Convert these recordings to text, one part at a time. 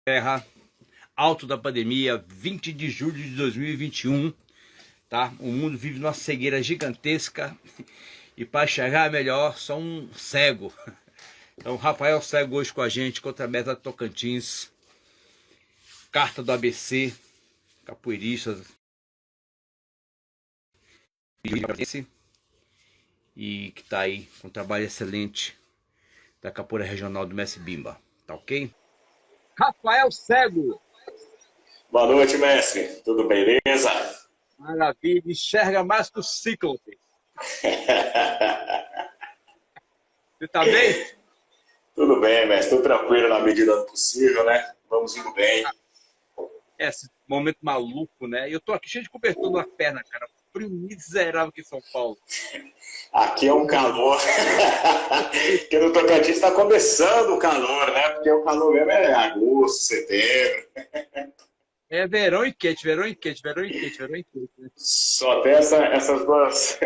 Terra, alto da pandemia, 20 de julho de 2021, tá? O mundo vive numa cegueira gigantesca e para chegar melhor, só um cego. Então, Rafael Cego hoje com a gente, contra a meta Tocantins, carta do ABC, capoeirista e que tá aí com um trabalho excelente da capoeira regional do Mestre Bimba, tá ok? Rafael Cego! Boa noite, mestre. Tudo beleza? Maravilha, enxerga mais que o Cíclope. Você tá bem? Tudo bem, mestre. Tudo tranquilo na medida do possível, né? Vamos indo bem. Esse momento maluco, né? Eu tô aqui cheio de cobertura na perna, cara. Frio miserável aqui em São Paulo. Aqui é um calor. Porque no Tocantins está começando o calor, né? Porque o calor mesmo é agosto, setembro. É verão e quente, verão e quente, verão e quente, verão e quente. Né? Só tem essas duas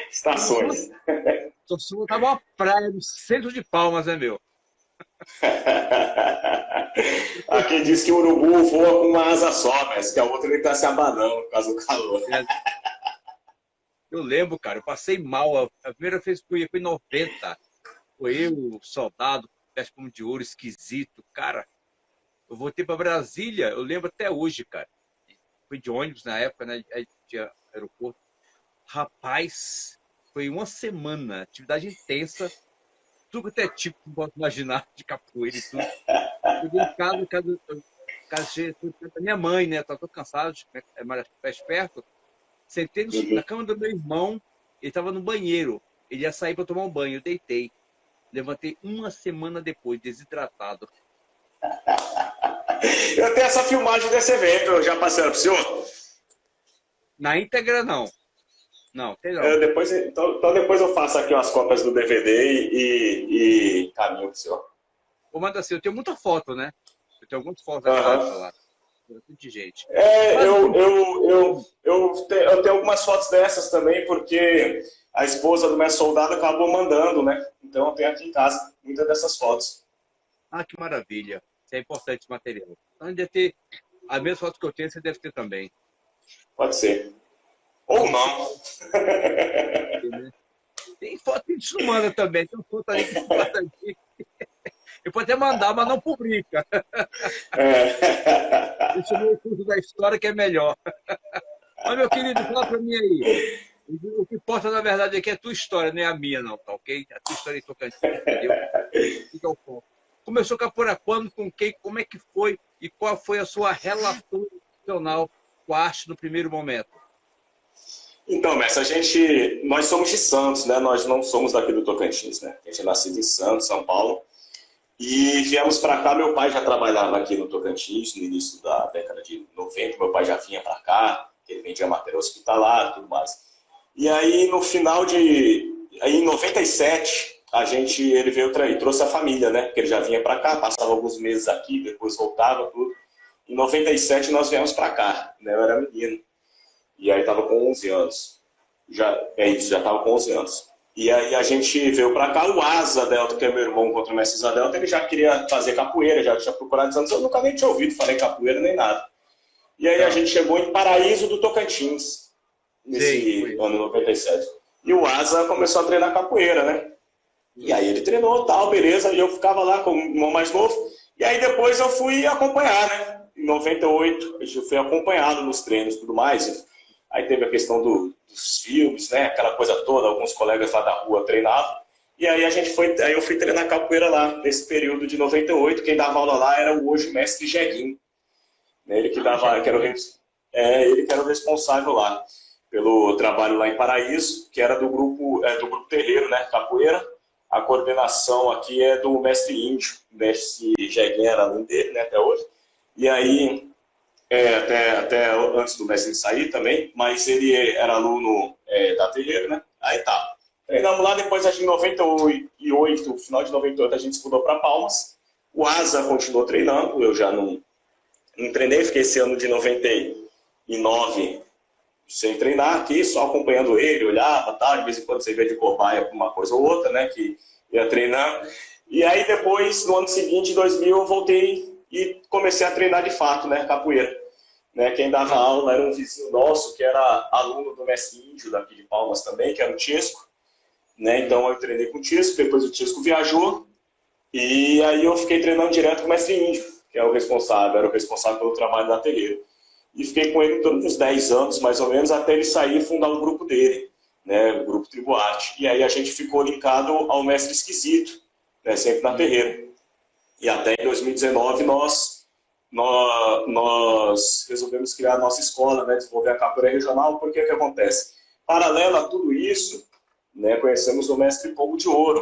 estações. Só tava uma praia no centro de Palmas, né, meu? Aqui diz que o urubu voa com uma asa só, mas que a outra ele está se abanando por causa do calor. Eu lembro, cara, eu passei mal. A primeira vez que eu ia foi em 90. Foi eu, soldado, pés de ouro, esquisito. Cara, eu voltei para Brasília, eu lembro até hoje, cara. Fui de ônibus na época, né? Aí tinha aeroporto. Rapaz, foi uma semana, atividade intensa. Tudo até tipo, não posso imaginar, de capoeira e tudo. Cheguei em casa cheia da minha mãe, né? Tava todo cansado, mais perto. Sentei na cama do meu irmão, ele estava no banheiro. Ele ia sair para tomar um banho, eu deitei. Levantei uma semana depois, desidratado. Eu tenho essa filmagem desse evento, eu já passei para o senhor? Na íntegra, não. Não, sei não. Então depois eu faço aqui umas cópias do DVD e caminho para o senhor. Ô, manda assim, eu tenho muita foto, né? Eu tenho algumas fotos daquela época lá. Bastante gente. Eu tenho algumas fotos dessas também, porque a esposa do mestre soldado acabou mandando, né? Então eu tenho aqui em casa muitas dessas fotos. Ah, que maravilha. Isso é importante esse material. Então, deve ter as mesmas fotos que eu tenho, você deve ter também. Pode ser. Ou não. Tem foto que a gente não manda também. Tem foto ali que se passa aqui. Eu posso até mandar, mas não publica. Deixa eu ver o curso da história que é melhor. Mas, meu querido, fala pra mim aí. O que importa, na verdade, aqui é a tua história, não é a minha, não, tá ok? A tua história em Tocantins, entendeu? Fica ao foco. Começou capoeira quando, com quem, como é que foi e qual foi a sua relação profissional com a arte no primeiro momento? Então, mestre, nós somos de Santos, né? Nós não somos daqui do Tocantins, né? A gente é nascido em Santos, São Paulo. E viemos para cá, meu pai já trabalhava aqui no Tocantins, no início da década de 90, meu pai já vinha para cá, ele vendia material hospitalar e tudo mais. E aí, no final de... Aí, em 97, ele veio e trouxe a família, né? Porque ele já vinha para cá, passava alguns meses aqui, depois voltava, tudo. Em 97, nós viemos para cá, né? Eu era menino. E aí estava com 11 anos. Já estava com 11 anos. E aí a gente veio para cá, o Asa Delta, que é meu irmão contra o mestre Delta, ele já queria fazer capoeira, já tinha procurado antes, eu nunca nem tinha ouvido falar em capoeira nem nada. E aí a gente chegou em Paraíso do Tocantins, nesse ano 97. E o Asa começou a treinar capoeira, né? E aí ele treinou, tal, beleza, e eu ficava lá com o irmão mais novo. E aí depois eu fui acompanhar, né? Em 98, eu fui acompanhado nos treinos e tudo mais. Aí teve a questão dos filmes, né? Aquela coisa toda, alguns colegas lá da rua treinavam. E aí eu fui treinar capoeira lá, nesse período de 98. Quem dava aula lá era o hoje mestre Jeguinho. Ele que ele que era o responsável lá pelo trabalho lá em Paraíso, que era do grupo terreiro, né? Capoeira. A coordenação aqui é do mestre Índio. O mestre Jeguinho era aluno dele, né? Até hoje. E aí... até antes do mestre sair também, mas ele era aluno da terreiro, né? Aí tá. Treinamos lá, depois em 98, final de 98, a gente se mudou para Palmas. O Asa continuou treinando, eu já não treinei, fiquei esse ano de 99 sem treinar aqui, só acompanhando ele, olhava, tal, de vez em quando você vê de cobaia para uma coisa ou outra, né? Que ia treinando. E aí depois, no ano seguinte, em 2000, eu voltei e comecei a treinar de fato, né, capoeira. Né, quem dava aula era um vizinho nosso, que era aluno do mestre índio daqui de Palmas também, que era o Tiesco. Né, então eu treinei com o Tiesco, depois o Tiesco viajou, e aí eu fiquei treinando direto com o mestre índio, que é o responsável, era o responsável pelo trabalho da terreira. E fiquei com ele todos uns 10 anos, mais ou menos, até ele sair e fundar o grupo dele, né, o grupo Tribo Arte. E aí a gente ficou linkado ao mestre Esquisito, né, sempre na terreira. E até em 2019 nós resolvemos criar a nossa escola, né, desenvolver a capoeira regional, porque o que acontece? Paralelo a tudo isso, né, conhecemos o mestre Pombo de Ouro,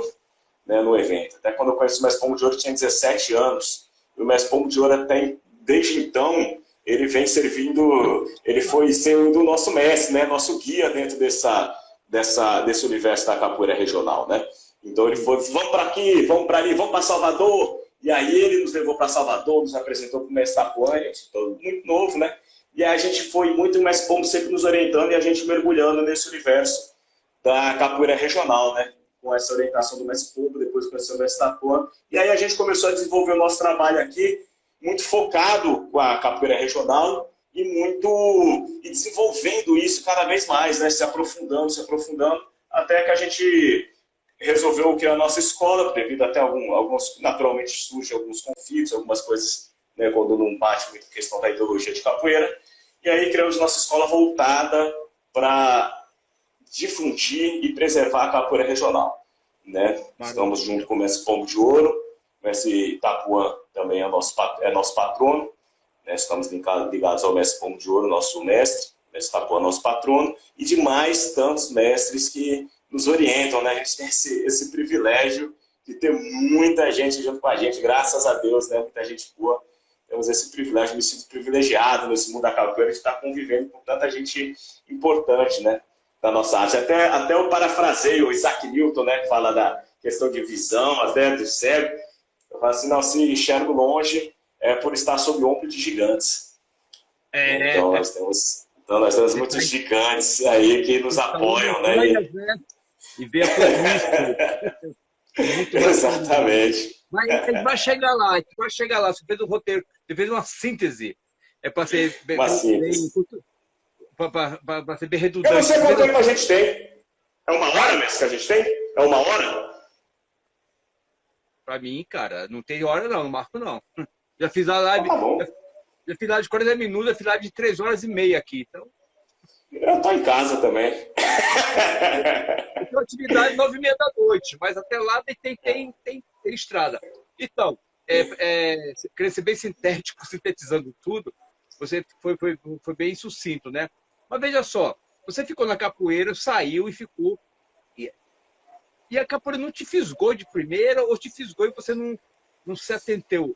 né, no evento. Até quando eu conheci o mestre Pombo de Ouro, eu tinha 17 anos. E o mestre Pombo de Ouro, até desde então, ele vem servindo, ele foi sendo o nosso mestre, né, nosso guia dentro desse universo da capoeira regional, né. Então ele foi, vamos para aqui, vamos para ali, vamos para Salvador. E aí ele nos levou para Salvador, nos apresentou para o mestre Tapuã, muito novo, né? E aí a gente foi muito, o mestre Pombo sempre nos orientando e a gente mergulhando nesse universo da capoeira regional, né? Com essa orientação do mestre Pombo, depois conheceu o mestre Tapuã. E aí a gente começou a desenvolver o nosso trabalho aqui, muito focado com a capoeira regional e desenvolvendo isso cada vez mais, né? Se aprofundando, até que a gente resolveu criar a nossa escola, devido até alguns, naturalmente surgem alguns conflitos, algumas coisas, né, quando não bate muito a questão da ideologia de capoeira. E aí criamos nossa escola voltada para difundir e preservar a capoeira regional. Né? Estamos junto com o mestre Pombo de Ouro, o mestre Tapuã também é nosso patrono, né? Estamos ligados ao mestre Pombo de Ouro, nosso mestre, o mestre Tapuã nosso patrono, e demais tantos mestres que nos orientam, né? A gente tem esse privilégio de ter muita gente junto com a gente, graças a Deus, né? Muita gente boa. Temos esse privilégio, me sinto privilegiado nesse mundo da capoeira de estar convivendo com tanta gente importante, né? Da nossa arte. Até eu parafraseio o Isaac Newton, né? Que fala da questão de visão, até do cego. Eu falo assim, não, se enxergo longe é por estar sob o ombro de gigantes. Então nós temos muitos gigantes aí que nos apoiam, né? E ver a planície. Exatamente. Mas a gente vai chegar lá, Você fez um roteiro, você fez uma síntese. É para ser bem redundante. Eu não sei quanto tempo a gente tem. É 1 hora mesmo que a gente tem? É 1 hora? Para mim, cara, não tem hora não marco não. Já fiz a live, tá bom. já fiz live de 40 minutos, já fiz live de 3 horas e meia aqui, então... Eu tô em casa também. Eu tenho atividade 9h30 da noite, mas até lá tem estrada. Então, queria ser bem sintético, sintetizando tudo, você foi bem sucinto, né? Mas veja só, você ficou na capoeira, saiu e ficou. E a capoeira não te fisgou de primeira ou te fisgou e você não se atentou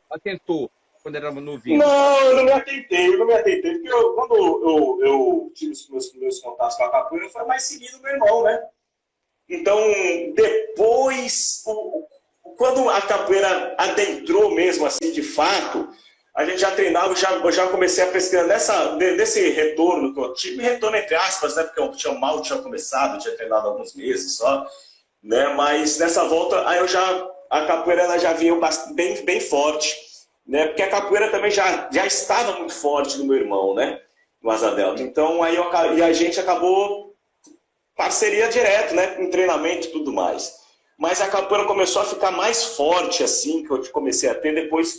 quando era novinho? Não, eu não me atentei, porque quando eu tive os meus primeiros contatos com a capoeira, foi mais seguido meu irmão, né? Então, depois, quando a capoeira adentrou mesmo assim, de fato, a gente já treinava, eu já comecei a pesquisar nesse retorno, que eu tive retorno entre aspas, né? Porque eu tinha começado, eu tinha treinado alguns meses só, né? Mas nessa volta, a capoeira ela já vinha bem forte. Né? Porque a capoeira também já estava muito forte no meu irmão, né? No Asa Delta. Então, e a gente acabou parceria direto, né? Em treinamento e tudo mais. Mas a capoeira começou a ficar mais forte, assim, que eu comecei a ter depois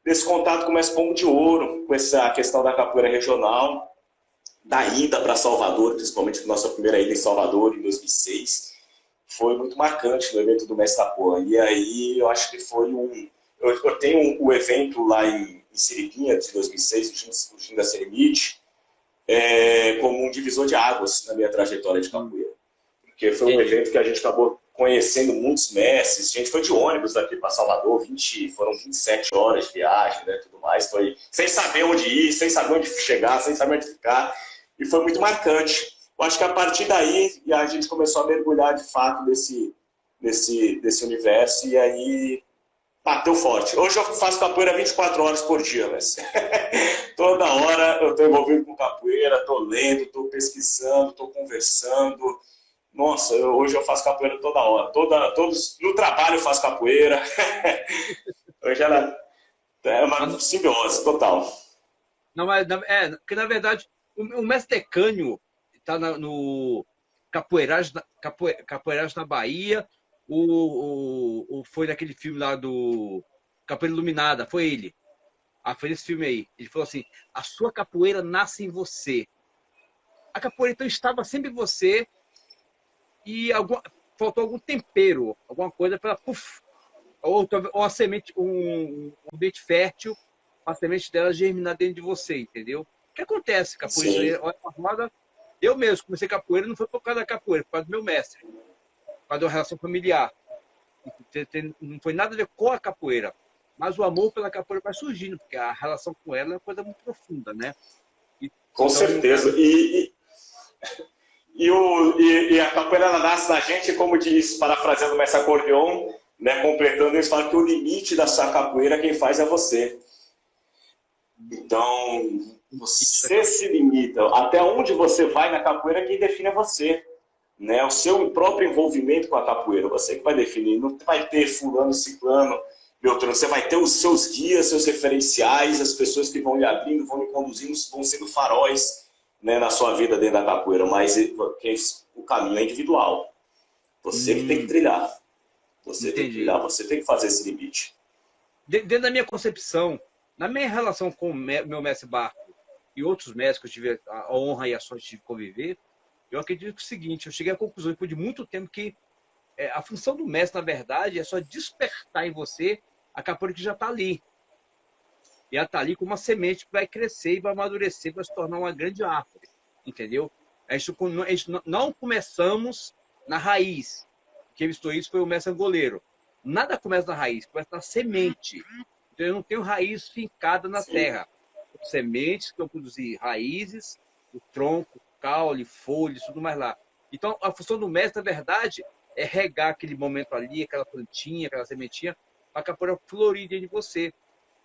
desse contato com o mestre Pombo de Ouro, com essa questão da capoeira regional, da ida para Salvador, principalmente nossa primeira ida em Salvador, em 2006. Foi muito marcante no evento do mestre Tapuã. E aí, eu acho que foi Eu tenho o evento lá em Siripinha, de 2006, o Ginga Serimite, como um divisor de águas na minha trajetória de capoeira. Porque foi um evento que a gente acabou conhecendo muitos mestres. A gente foi de ônibus daqui para Salvador, foram 27 horas de viagem, né, tudo mais. Foi sem saber onde ir, sem saber onde chegar, sem saber onde ficar. E foi muito marcante. Eu acho que a partir daí a gente começou a mergulhar de fato nesse universo e aí bateu forte. Hoje eu faço capoeira 24 horas por dia, mas toda hora eu estou envolvido com capoeira, estou lendo, estou pesquisando, estou conversando. Nossa, hoje eu faço capoeira toda hora. No trabalho eu faço capoeira. Hoje É uma simbiose total. Não, mas, porque na verdade, o mestre Decânio está no Capoeiragem na Bahia, foi naquele filme lá do Capoeira Iluminada, foi ele. Foi nesse filme aí. Ele falou assim: a sua capoeira nasce em você. A capoeira então estava sempre em você e faltou algum tempero, alguma coisa para ou a semente, um ambiente fértil, a semente dela germinar dentro de você, entendeu? O que acontece? Capoeira, roda, eu mesmo comecei capoeira, não foi por causa da capoeira, foi por causa do meu mestre, por causa da relação familiar. Não foi nada a ver com a capoeira, mas o amor pela capoeira vai surgindo, porque a relação com ela é uma coisa muito profunda, né? Com então, certeza. E a capoeira ela nasce na gente, como diz, parafraseando o mestre Acordeon, né, completando isso, fala que o limite da sua capoeira quem faz é você. Então, você se limita. Até onde você vai na capoeira, quem define é você. Né? O seu próprio envolvimento com a capoeira, você que vai definir. Não vai ter fulano, ciclano, beltrano. Você vai ter os seus guias, seus referenciais, as pessoas que vão lhe abrindo, vão lhe conduzindo, vão sendo faróis, né, na sua vida dentro da capoeira. Mas o caminho é individual. Você que tem que trilhar. Você tem que trilhar, você tem que fazer esse limite. Dentro da minha concepção, na minha relação com o meu mestre Barco e outros mestres que eu tive a honra e a sorte de conviver, eu acredito que é o seguinte: eu cheguei à conclusão, depois de muito tempo, que a função do mestre, na verdade, é só despertar em você a capoeira que já está ali. E ela está ali como uma semente que vai crescer e vai amadurecer para se tornar uma grande árvore. Entendeu? A gente não começamos na raiz. Quem visitou isso foi o mestre Angoleiro. Nada começa na raiz, começa na semente. Então eu não tenho raiz fincada na terra. Sementes que vão produzir raízes, o tronco, caule, folhas, tudo mais lá. Então, a função do mestre, na verdade, é regar aquele momento ali, aquela plantinha, aquela sementinha, para a capoeira florir dentro de você.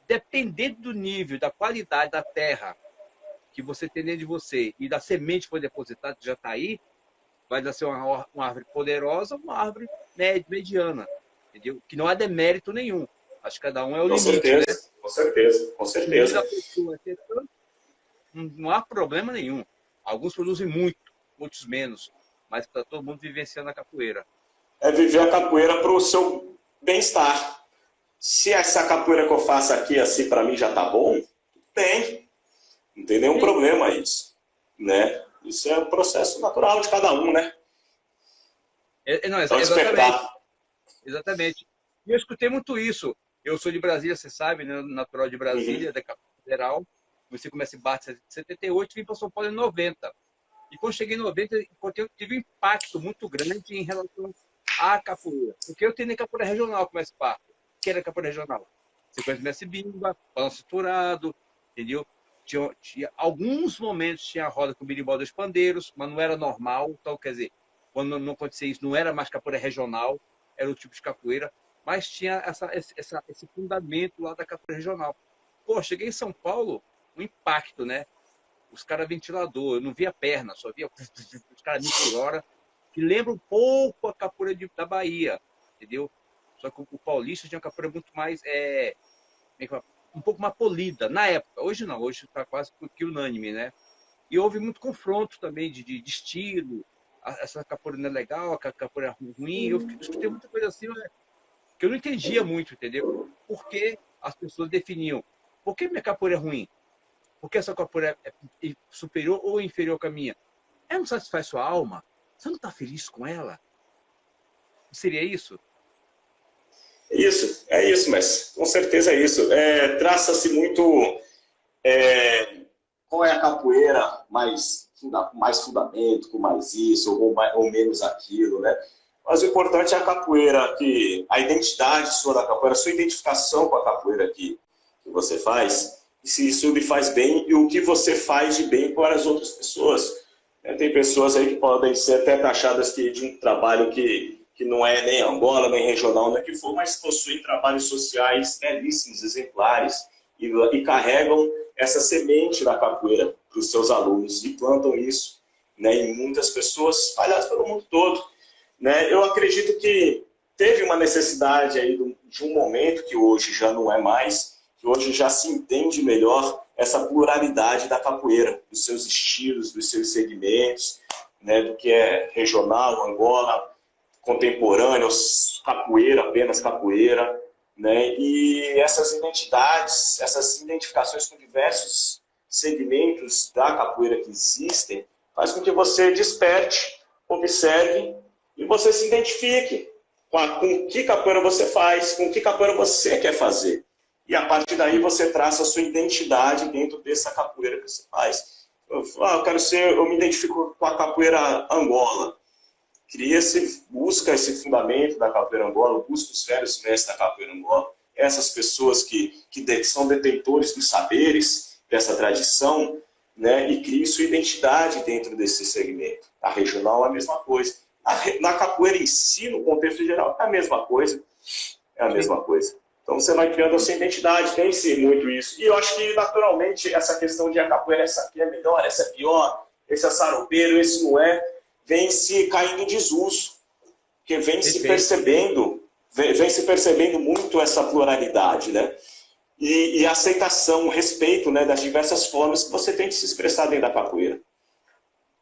Dependendo do nível, da qualidade da terra que você tem dentro de você e da semente que foi depositada, que já está aí, vai ser uma árvore poderosa, uma árvore mediana, entendeu? Que não há demérito nenhum. Acho que cada um é o limite, certeza, né? Com certeza, com certeza. Não há problema nenhum. Alguns produzem muito, muitos menos, mas está todo mundo vivenciando a capoeira. É viver a capoeira para o seu bem-estar. Se essa capoeira que eu faço aqui, assim, para mim já tá bom, tem. Não tem nenhum problema isso. Né? Isso é um processo natural de cada um, né? Não, exatamente. Exatamente. E eu escutei muito isso. Eu sou de Brasília, você sabe, né? Natural de Brasília, da capital federal. Você começa em Barra em 78 e vim para São Paulo em 90. E quando cheguei em 90, eu tive um impacto muito grande em relação à capoeira. Porque eu tenho capoeira regional como esse parque. Que era capoeira regional? Você conhece o mestre Bimba, balanço estruturado, entendeu? Tinha alguns momentos tinha a roda com o berimbau dos pandeiros, mas não era normal. Então, quer dizer, quando não acontecia isso, não era mais capoeira regional, era o tipo de capoeira, mas tinha esse fundamento lá da capoeira regional. Pô, cheguei em São Paulo, um impacto, né? Os caras ventilador, eu não via perna, só via os caras mil por hora, que lembra um pouco a capoeira da Bahia, entendeu? Só que o paulista tinha uma capoeira muito mais, um pouco mais polida, na época. Hoje não, hoje está quase que unânime, né? E houve muito confronto também de estilo, essa capoeira não é legal, a capoeira é ruim. Eu escutei muita coisa assim, que eu não entendia muito, entendeu? Por que as pessoas definiam? Por que minha capoeira é ruim? Por que essa capoeira é superior ou inferior à minha? Ela não satisfaz sua alma? Você não está feliz com ela? Seria isso? É isso, mas com certeza é isso. Traça-se muito qual é a capoeira mais fundamento, com mais isso ou menos aquilo, né? Mas o importante é a capoeira, a identidade sua da capoeira, a sua identificação com a capoeira que você faz, e se isso lhe faz bem e o que você faz de bem para as outras pessoas. Tem pessoas aí que podem ser até taxadas de um trabalho que não é nem Angola, nem regional, nem que for, mas possuem trabalhos sociais belíssimos, exemplares, e carregam essa semente da capoeira para os seus alunos e plantam isso, né, em muitas pessoas espalhadas pelo mundo todo. Né? Eu acredito que teve uma necessidade aí de um momento, que hoje já não é mais, que hoje já se entende melhor essa pluralidade da capoeira, dos seus estilos, dos seus segmentos, né, do que é regional, Angola, contemporâneo, capoeira, apenas capoeira, né, e essas identidades, essas identificações com diversos segmentos da capoeira que existem, faz com que você desperte, observe e você se identifique com que capoeira você faz, com que capoeira você quer fazer. E a partir daí você traça a sua identidade dentro dessa capoeira que você faz. Eu me identifico com a capoeira Angola. Busca esse fundamento da capoeira Angola, busca os velhos mestres da capoeira Angola, essas pessoas que são detentores dos saberes dessa tradição, né, e cria sua identidade dentro desse segmento. A regional é a mesma coisa. Na capoeira em si, no contexto geral, é a mesma coisa. É a mesma coisa. Então você vai criando a sua identidade, tem-se muito isso. E eu acho que, naturalmente, essa questão de a capoeira, essa aqui é melhor, essa é pior, esse é saropeiro, esse não é, vem se caindo em desuso. Porque vem se percebendo muito essa pluralidade, né? E a aceitação, o respeito, né, das diversas formas que você tem de se expressar dentro da capoeira.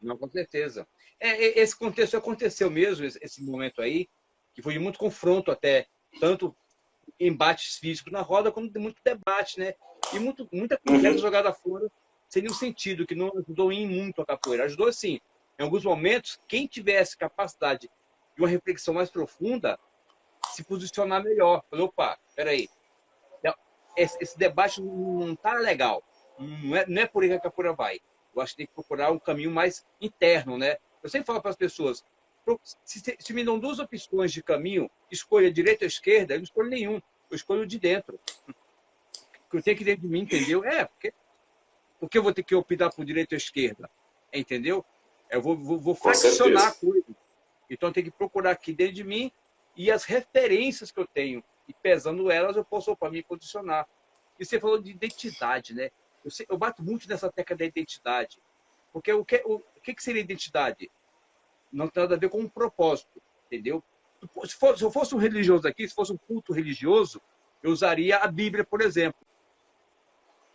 Não, com certeza. Esse contexto aconteceu mesmo, esse momento aí, que foi de muito confronto até, tanto embates físicos na roda, como muito debate, né? E muita conversa jogada fora, sem nenhum sentido, que não ajudou em muito a capoeira. Ajudou, sim. Em alguns momentos, quem tivesse capacidade de uma reflexão mais profunda, se posicionar melhor. Falei, opa, peraí, esse debate não está legal. Não é por aí que a capoeira vai. Eu acho que tem que procurar um caminho mais interno, né? Eu sempre falo para as pessoas, se me dão duas opções de caminho, escolha direita ou esquerda, eu não escolho nenhum. Eu escolho de dentro. Que eu tenho que dentro de mim, entendeu? Porque eu vou ter que optar por direita ou esquerda, entendeu? Eu vou faccionar a coisa. Então eu tenho que procurar aqui dentro de mim e as referências que eu tenho. E pesando elas, eu posso, me posicionar. E você falou de identidade, né? Eu bato muito nessa tecla da identidade. Porque o que seria identidade? Não tem nada a ver com um propósito, entendeu? Se eu fosse um religioso aqui, se fosse um culto religioso, eu usaria a Bíblia, por exemplo.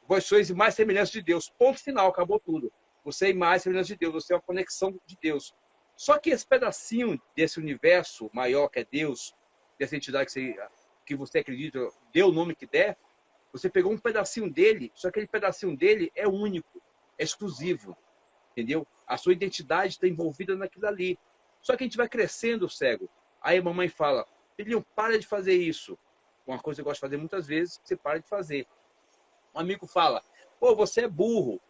Vós sois mais semelhantes de Deus. Ponto final, acabou tudo. Você é mais semelhante de Deus, você é uma conexão de Deus. Só que esse pedacinho desse universo maior que é Deus, dessa entidade que você acredita, dê o nome que der, você pegou um pedacinho dele, só que aquele pedacinho dele é único, é exclusivo, entendeu? A sua identidade está envolvida naquilo ali. Só que a gente vai crescendo, cego. Aí a mamãe fala, filhinho, para de fazer isso. Uma coisa que eu gosto de fazer muitas vezes, você para de fazer. Um amigo fala, ou você é burro,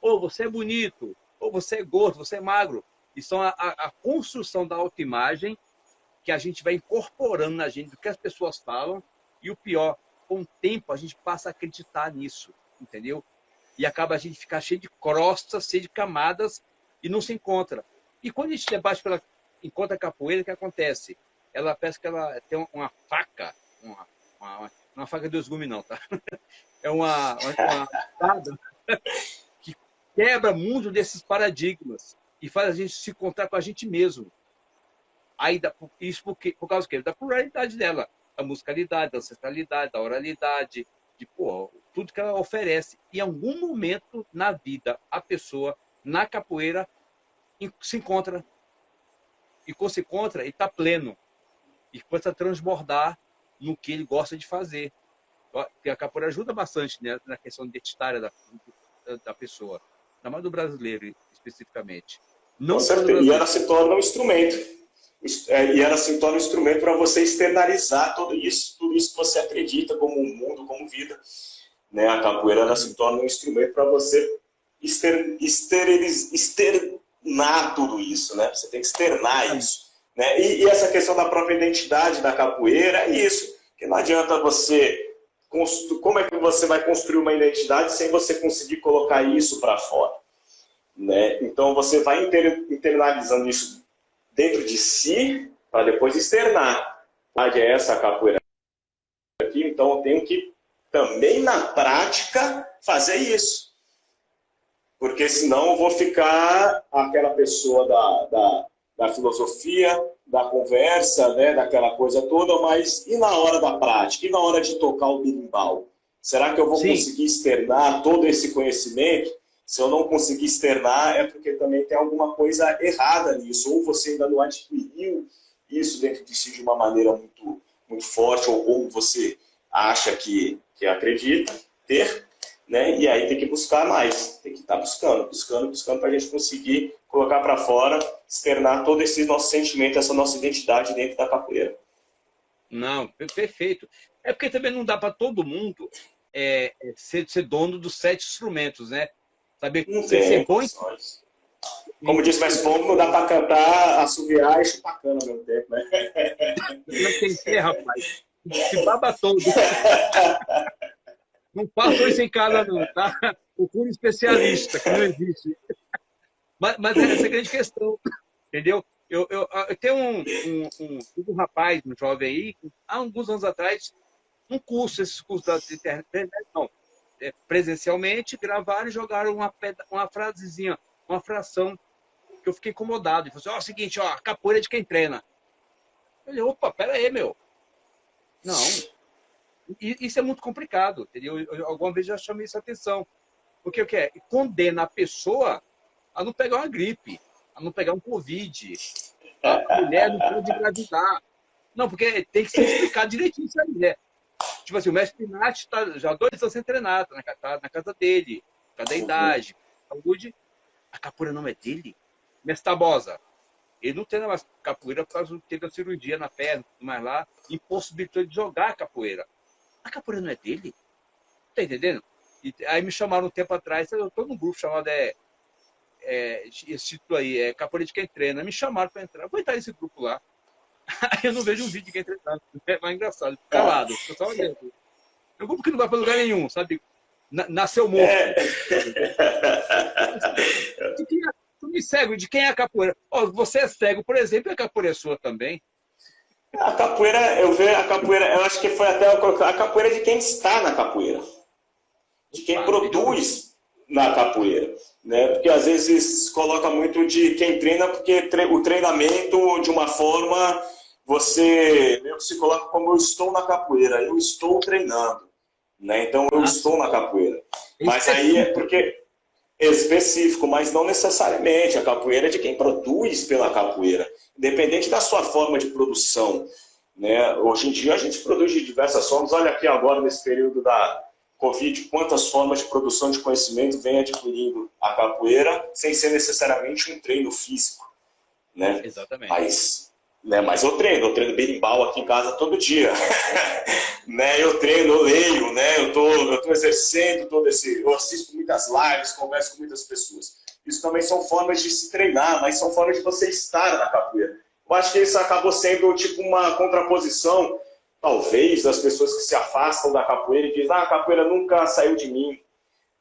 ou você é bonito, ou você é gordo, você é magro. E são a construção da autoimagem que a gente vai incorporando na gente, do que as pessoas falam, e o pior, com o tempo a gente passa a acreditar nisso, entendeu? E acaba a gente ficar cheio de crostas, cheio de camadas, e não se encontra. E quando a gente debate encontra a capoeira, o que acontece? Ela parece que ela tem uma faca, uma faca de dois gumes não, tá? É uma espada que quebra muito desses paradigmas e faz a gente se encontrar com a gente mesmo. Aí, isso por causa do quê? Da pluralidade dela, da musicalidade, da ancestralidade, da oralidade, tudo que ela oferece. E em algum momento na vida, a pessoa, na capoeira, se encontra. E quando se encontra, ele está pleno. E começa a transbordar no que ele gosta de fazer. Porque a capoeira ajuda bastante, né, na questão identitária da pessoa. Ainda mais do brasileiro, especificamente. Com certeza. E ela se torna um instrumento. E ela se torna um instrumento para você externalizar tudo isso que você acredita como mundo, como vida. Né? A capoeira ela se torna um instrumento para você externar tudo isso. Né? Você tem que externar isso. Né? E essa questão da própria identidade da capoeira é isso. Que não adianta você... Como é que você vai construir uma identidade sem você conseguir colocar isso para fora? Né? Então você vai internalizando isso dentro de si para depois externar. É essa a capoeira aqui, então eu tenho que também na prática fazer isso. Porque senão eu vou ficar aquela pessoa da filosofia, da conversa, né, daquela coisa toda, mas e na hora da prática? E na hora de tocar o berimbau? Será que eu vou Sim. conseguir externar todo esse conhecimento? Se eu não conseguir externar, é porque também tem alguma coisa errada nisso. Ou você ainda não adquiriu isso dentro de si de uma maneira muito, muito forte, ou como você acha que acredita ter, né? E aí tem que buscar mais. Tem que estar buscando para a gente conseguir colocar para fora, externar todo esse nosso sentimento, essa nossa identidade dentro da capoeira. Não, perfeito. É porque também não dá para todo mundo ser dono dos 7 instrumentos, né? Saber Não ser tem bom em... condições. Como diz mais pouco, não dá para cantar, assoviar e chupar cana ao mesmo tempo, né? Não tem que ser, rapaz. Se baba todo. Não façam isso em casa, não, tá? Procure um especialista, que não existe. Mas essa é a grande questão, entendeu? Eu tenho um rapaz, um jovem aí, há alguns anos atrás, um curso, esses cursos da internet, não, presencialmente, gravaram e jogaram uma frasezinha, uma fração, que eu fiquei incomodado. E falou assim, ó, é o seguinte, ó, a capoeira é de quem treina. Eu falei, opa, pera aí, meu. Não, isso é muito complicado, entendeu? Alguma vez já chamei essa atenção. Porque o que é? Condena a pessoa a não pegar uma gripe, a não pegar um Covid. A mulher não pode engravidar. Não, porque tem que ser explicado direitinho isso aí, né? Tipo assim, o mestre Pinati está já há 2 anos sem treinar, tá na casa dele, por causa da idade, saúde. A capoeira não é dele? Mestre Tabosa, ele não treina mais capoeira por causa que teve a cirurgia na perna, tudo mais lá, impossibilitou ele de jogar a capoeira. A capoeira não é dele? Tá entendendo? E aí me chamaram um tempo atrás, eu tô num grupo chamado esse título aí, Capoeira de Quem Treina. Me chamaram para entrar. Eu vou entrar nesse grupo lá. Aí eu não vejo um vídeo de quem treinando. É mais engraçado. Fico calado. Fico só olhando. É um grupo que não vai para lugar nenhum, sabe? Nasceu morto. Tu me cego, de quem é a capoeira? Oh, você é cego, por exemplo, e a capoeira é sua também. A capoeira, eu acho que foi até a capoeira de quem está na capoeira. De quem produz na capoeira. Né? Porque às vezes coloca muito de quem treina, porque o treinamento, de uma forma, você meio que se coloca como eu estou na capoeira, eu estou treinando. Né? Então eu estou na capoeira. Mas aí é porque específico, mas não necessariamente. A capoeira é de quem produz pela capoeira, independente da sua forma de produção. Né? Hoje em dia a gente produz de diversas formas. Olha aqui agora, nesse período da Covid, quantas formas de produção de conhecimento vem adquirindo a capoeira, sem ser necessariamente um treino físico. Né? Exatamente. Mas eu treino berimbau aqui em casa todo dia. Né? Eu treino, eu leio, né? eu tô exercendo todo esse... Eu assisto muitas lives, converso com muitas pessoas. Isso também são formas de se treinar, mas são formas de você estar na capoeira. Eu acho que isso acabou sendo tipo uma contraposição, talvez, das pessoas que se afastam da capoeira e dizem, a capoeira nunca saiu de mim,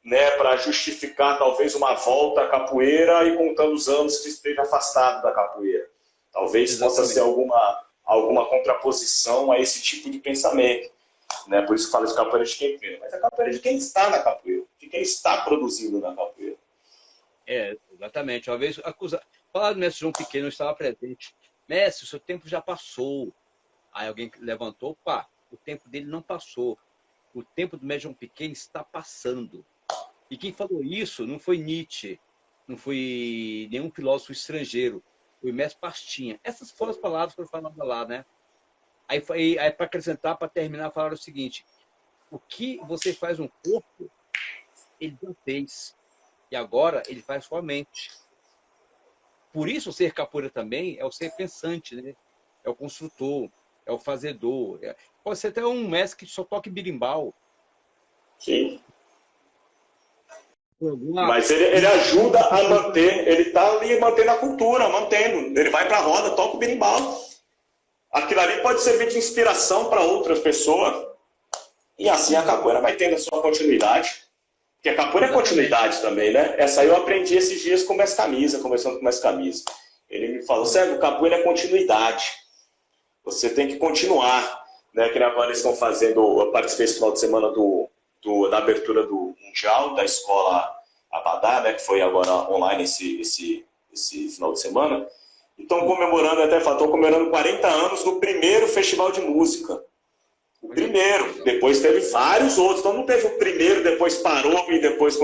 né? Para justificar talvez uma volta à capoeira e contando os anos que esteja afastado da capoeira. Talvez possa ser alguma contraposição a esse tipo de pensamento. Né? Por isso que fala de capoeira de quem treina. Mas a capoeira é de quem está na capoeira, de quem está produzindo na capoeira. Exatamente. Uma vez, falar do mestre João Pequeno, eu estava presente. Mestre, o seu tempo já passou. Aí alguém levantou, pá, o tempo dele não passou. O tempo do mestre João Pequeno está passando. E quem falou isso não foi Nietzsche, não foi nenhum filósofo estrangeiro, foi o mestre Pastinha. Essas foram as palavras que foram faladas lá, né? Aí para acrescentar, para terminar, falaram o seguinte: o que você faz no corpo, ele já fez. E agora ele faz sua mente. Por isso, o ser capoeira também é o ser pensante, né? É o construtor, é o fazedor. Pode ser até um mestre que só toca birimbau. Sim. Mas ele ajuda a manter, ele está ali mantendo a cultura, mantendo. Ele vai para a roda, toca o berimbau. Aquilo ali pode servir de inspiração para outras pessoas. E assim a capoeira vai tendo a sua continuidade. Porque a capoeira é continuidade também, né? Essa aí eu aprendi esses dias com o Mestre Camisa, conversando com o Mestre Camisa. Ele me falou, Sérgio, capoeira é continuidade. Você tem que continuar. Né? Que agora eles estão fazendo, eu participei esse final de semana da abertura do Mundial, da escola Abadá, né? Que foi agora online esse final de semana. E estão comemorando, até falou, estão comemorando 40 anos no primeiro festival de música. O primeiro, depois teve vários outros. Então não teve o primeiro, depois parou e depois...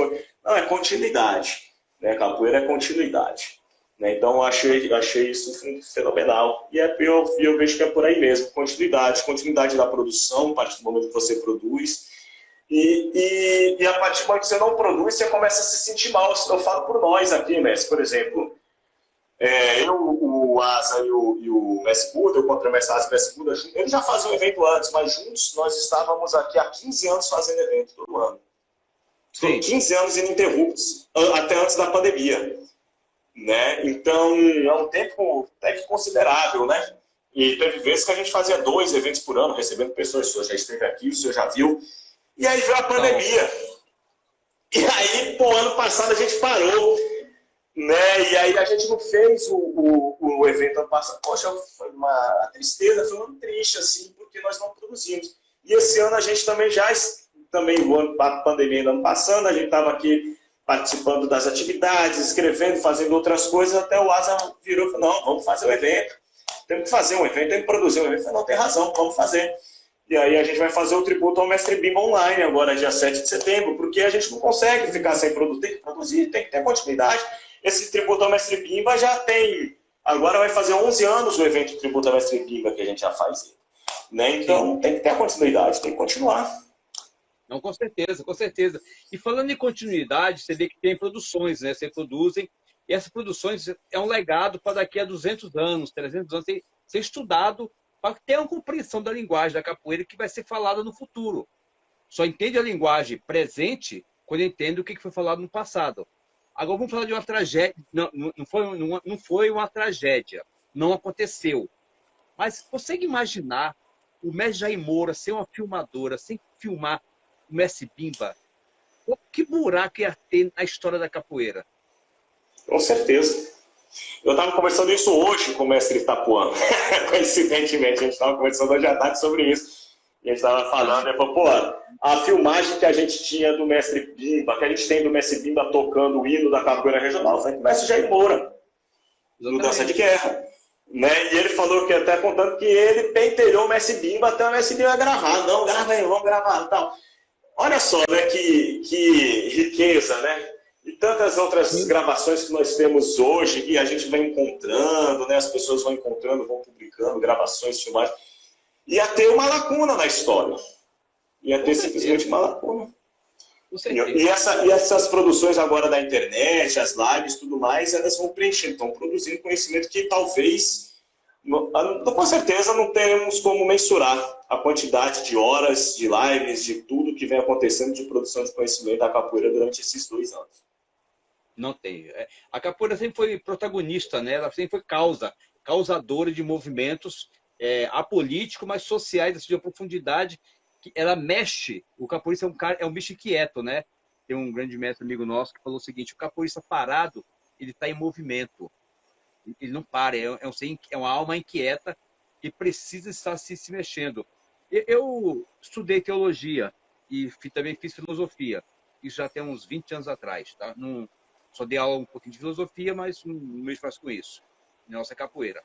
Não, é continuidade. Né? Capoeira é continuidade. Né? Então eu achei isso fenomenal. E eu vejo que é por aí mesmo. Continuidade da produção, a partir do momento que você produz. E a partir do momento que você não produz, você começa a se sentir mal. Eu falo por nós aqui, Messi, por exemplo. O Asa e o Messi Buda, o contra-mestre Asa e o Messi Buda, eles já faziam um evento antes, mas juntos nós estávamos aqui há 15 anos fazendo evento todo ano. Sim. 15 anos ininterruptos, até antes da pandemia. Né? Então, é um tempo até que considerável, né? E teve vezes que a gente fazia 2 eventos por ano, recebendo pessoas. O senhor já esteve aqui, o senhor já viu. E aí veio a pandemia. E aí, ano passado a gente parou. Né? E aí a gente não fez o evento ano passado. Poxa, foi uma tristeza, foi um triste, assim, porque nós não produzimos. E esse ano a gente também a pandemia ainda não passando, a gente estava aqui participando das atividades, escrevendo, fazendo outras coisas, até o Asa virou e falou, não, vamos fazer o evento. Temos que fazer um evento, temos que produzir um evento. Eu falei, não, tem razão, vamos fazer. E aí a gente vai fazer o tributo ao Mestre Bimba online, agora dia 7 de setembro, porque a gente não consegue ficar sem produzir, tem que produzir, tem que ter continuidade. Esse tributo ao Mestre Bimba já tem... Agora vai fazer 11 anos o evento tributo ao Mestre Bimba que a gente já faz. Né? Então tem que ter a continuidade, tem que continuar. Não, com certeza, com certeza. E falando em continuidade, você vê que tem produções, né? Você produzem, e essas produções é um legado para daqui a 200 anos, 300 anos, ser estudado para ter uma compreensão da linguagem da capoeira que vai ser falada no futuro. Só entende a linguagem presente quando entende o que foi falado no passado. Agora vamos falar de uma tragédia. Não foi uma tragédia. Não aconteceu. Mas consegue imaginar o mestre Jair Moura ser uma filmadora, sem filmar o Mestre Bimba? Que buraco ia ter na história da capoeira? Com certeza. Eu estava conversando isso hoje com o mestre Itapuã. Coincidentemente, a gente estava conversando hoje à tarde sobre isso. E a gente estava falando, ele falou, pô, a filmagem que a gente tinha do Mestre Bimba, que a gente tem do Mestre Bimba tocando o hino da capoeira regional, foi com o mestre Jair Moura, no Dança de Guerra. Né? E ele falou que até contando que ele pentelhou o Mestre Bimba até o Mestre Bimba gravar. Não, grava aí, vamos gravar. Tal. Olha só, né, que riqueza, né? E tantas outras gravações que nós temos hoje, que a gente vai encontrando, né? As pessoas vão encontrando, vão publicando gravações, filmagens. Ia ter uma lacuna na história. Ia ter simplesmente uma lacuna. E essas produções agora da internet, as lives e tudo mais, elas vão preencher, estão produzindo conhecimento que talvez, com certeza, não temos como mensurar a quantidade de horas, de lives, de tudo que vem acontecendo de produção de conhecimento da capoeira durante esses 2 anos. Não tem. A capoeira sempre foi protagonista, né? Ela sempre foi causadora de movimentos apolíticos, mas sociais, assim, de profundidade. Que ela mexe. O capoeirista é um bicho inquieto, né? Tem um grande mestre amigo nosso que falou o seguinte: o capoeirista parado, ele está em movimento. Ele não para, é uma alma inquieta que precisa estar se mexendo. Eu estudei teologia e também fiz filosofia. Isso já tem uns 20 anos atrás, tá? Só dei aula um pouquinho de filosofia, mas não mexo mais com isso. Nossa capoeira.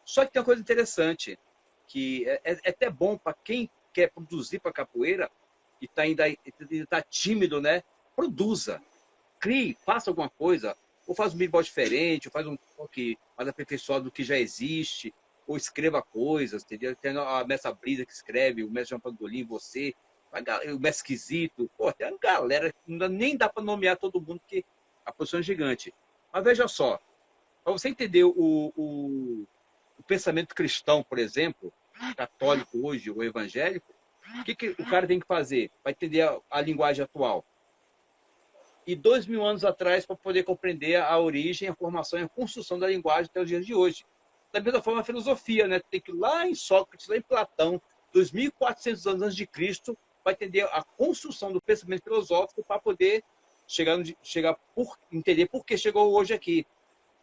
Só que tem uma coisa interessante, que é até bom para quem quer produzir para capoeira e tá tímido, né? Produza. Crie, faça alguma coisa. Ou faz um berimbau diferente, ou faz um toque mais aperfeiçoado do que já existe, ou escreva coisas, entendeu? Tem a Mestra Brisa que escreve, o Mestre João Pangolim, você, o Mestre Esquisito. Pô, tem uma galera, nem dá para nomear todo mundo, porque a posição é gigante. Mas veja só, para você entender o pensamento cristão, por exemplo, católico hoje, ou evangélico, o que o cara tem que fazer para entender a linguagem atual? E 2000 anos atrás, para poder compreender a origem, a formação e a construção da linguagem até os dias de hoje. Da mesma forma, a filosofia, né? Tem que ir lá em Sócrates, lá em Platão, 2400 anos antes de Cristo, para entender a construção do pensamento filosófico, para poder entender por que chegou hoje aqui.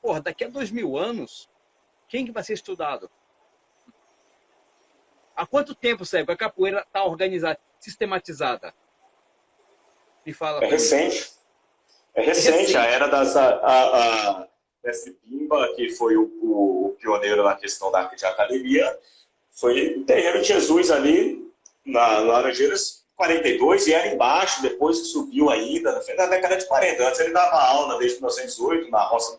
Porra, daqui a 2000 anos, quem que vai ser estudado? Há quanto tempo, Sérgio, a capoeira está organizada, sistematizada? Me fala. É recente. É recente. A era das... Mestre Bimba, que foi o pioneiro na questão de academia, foi o terreiro de Jesus ali, na Laranjeiras 42 e era embaixo, depois que subiu ainda, na década de 40. Antes ele dava aula desde 1908, na Roça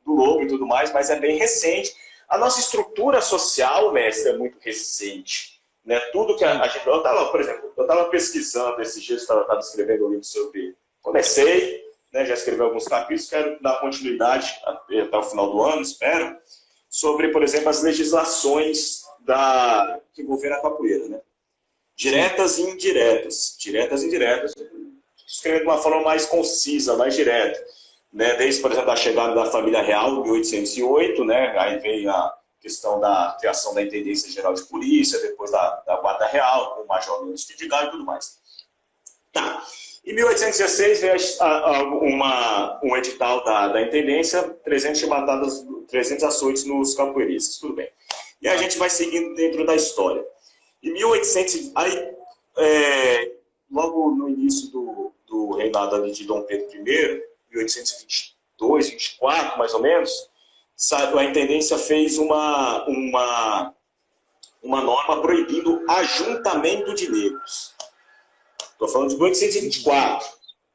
do Lobo e tudo mais, mas é bem recente. A nossa estrutura social, mestre, é muito recente. Né? Tudo que a gente... Por exemplo, eu estava pesquisando esses dias, estava escrevendo um livro sobre... Comecei, né, já escrevi alguns capítulos, quero dar continuidade até o final do ano, espero, sobre, por exemplo, as legislações que envolveram a capoeira, né? Diretas e indiretas. Diretas e indiretas, escrevendo de uma forma mais concisa, mais direta. Né? Desde, por exemplo, a chegada da família real, em 1808, né? Aí veio a questão da criação da Intendência Geral de Polícia, depois da Guarda Real, com o Major Nunes Vidigal e tudo mais. Tá. Em 1816 veio um edital da Intendência, 300 açoites nos capoeiristas, tudo bem. E a gente vai seguindo dentro da história. Em 1800, logo no início do reinado ali de Dom Pedro I, 1822, 24, mais ou menos, a Intendência fez uma norma proibindo ajuntamento de negros. Estou falando de 1824.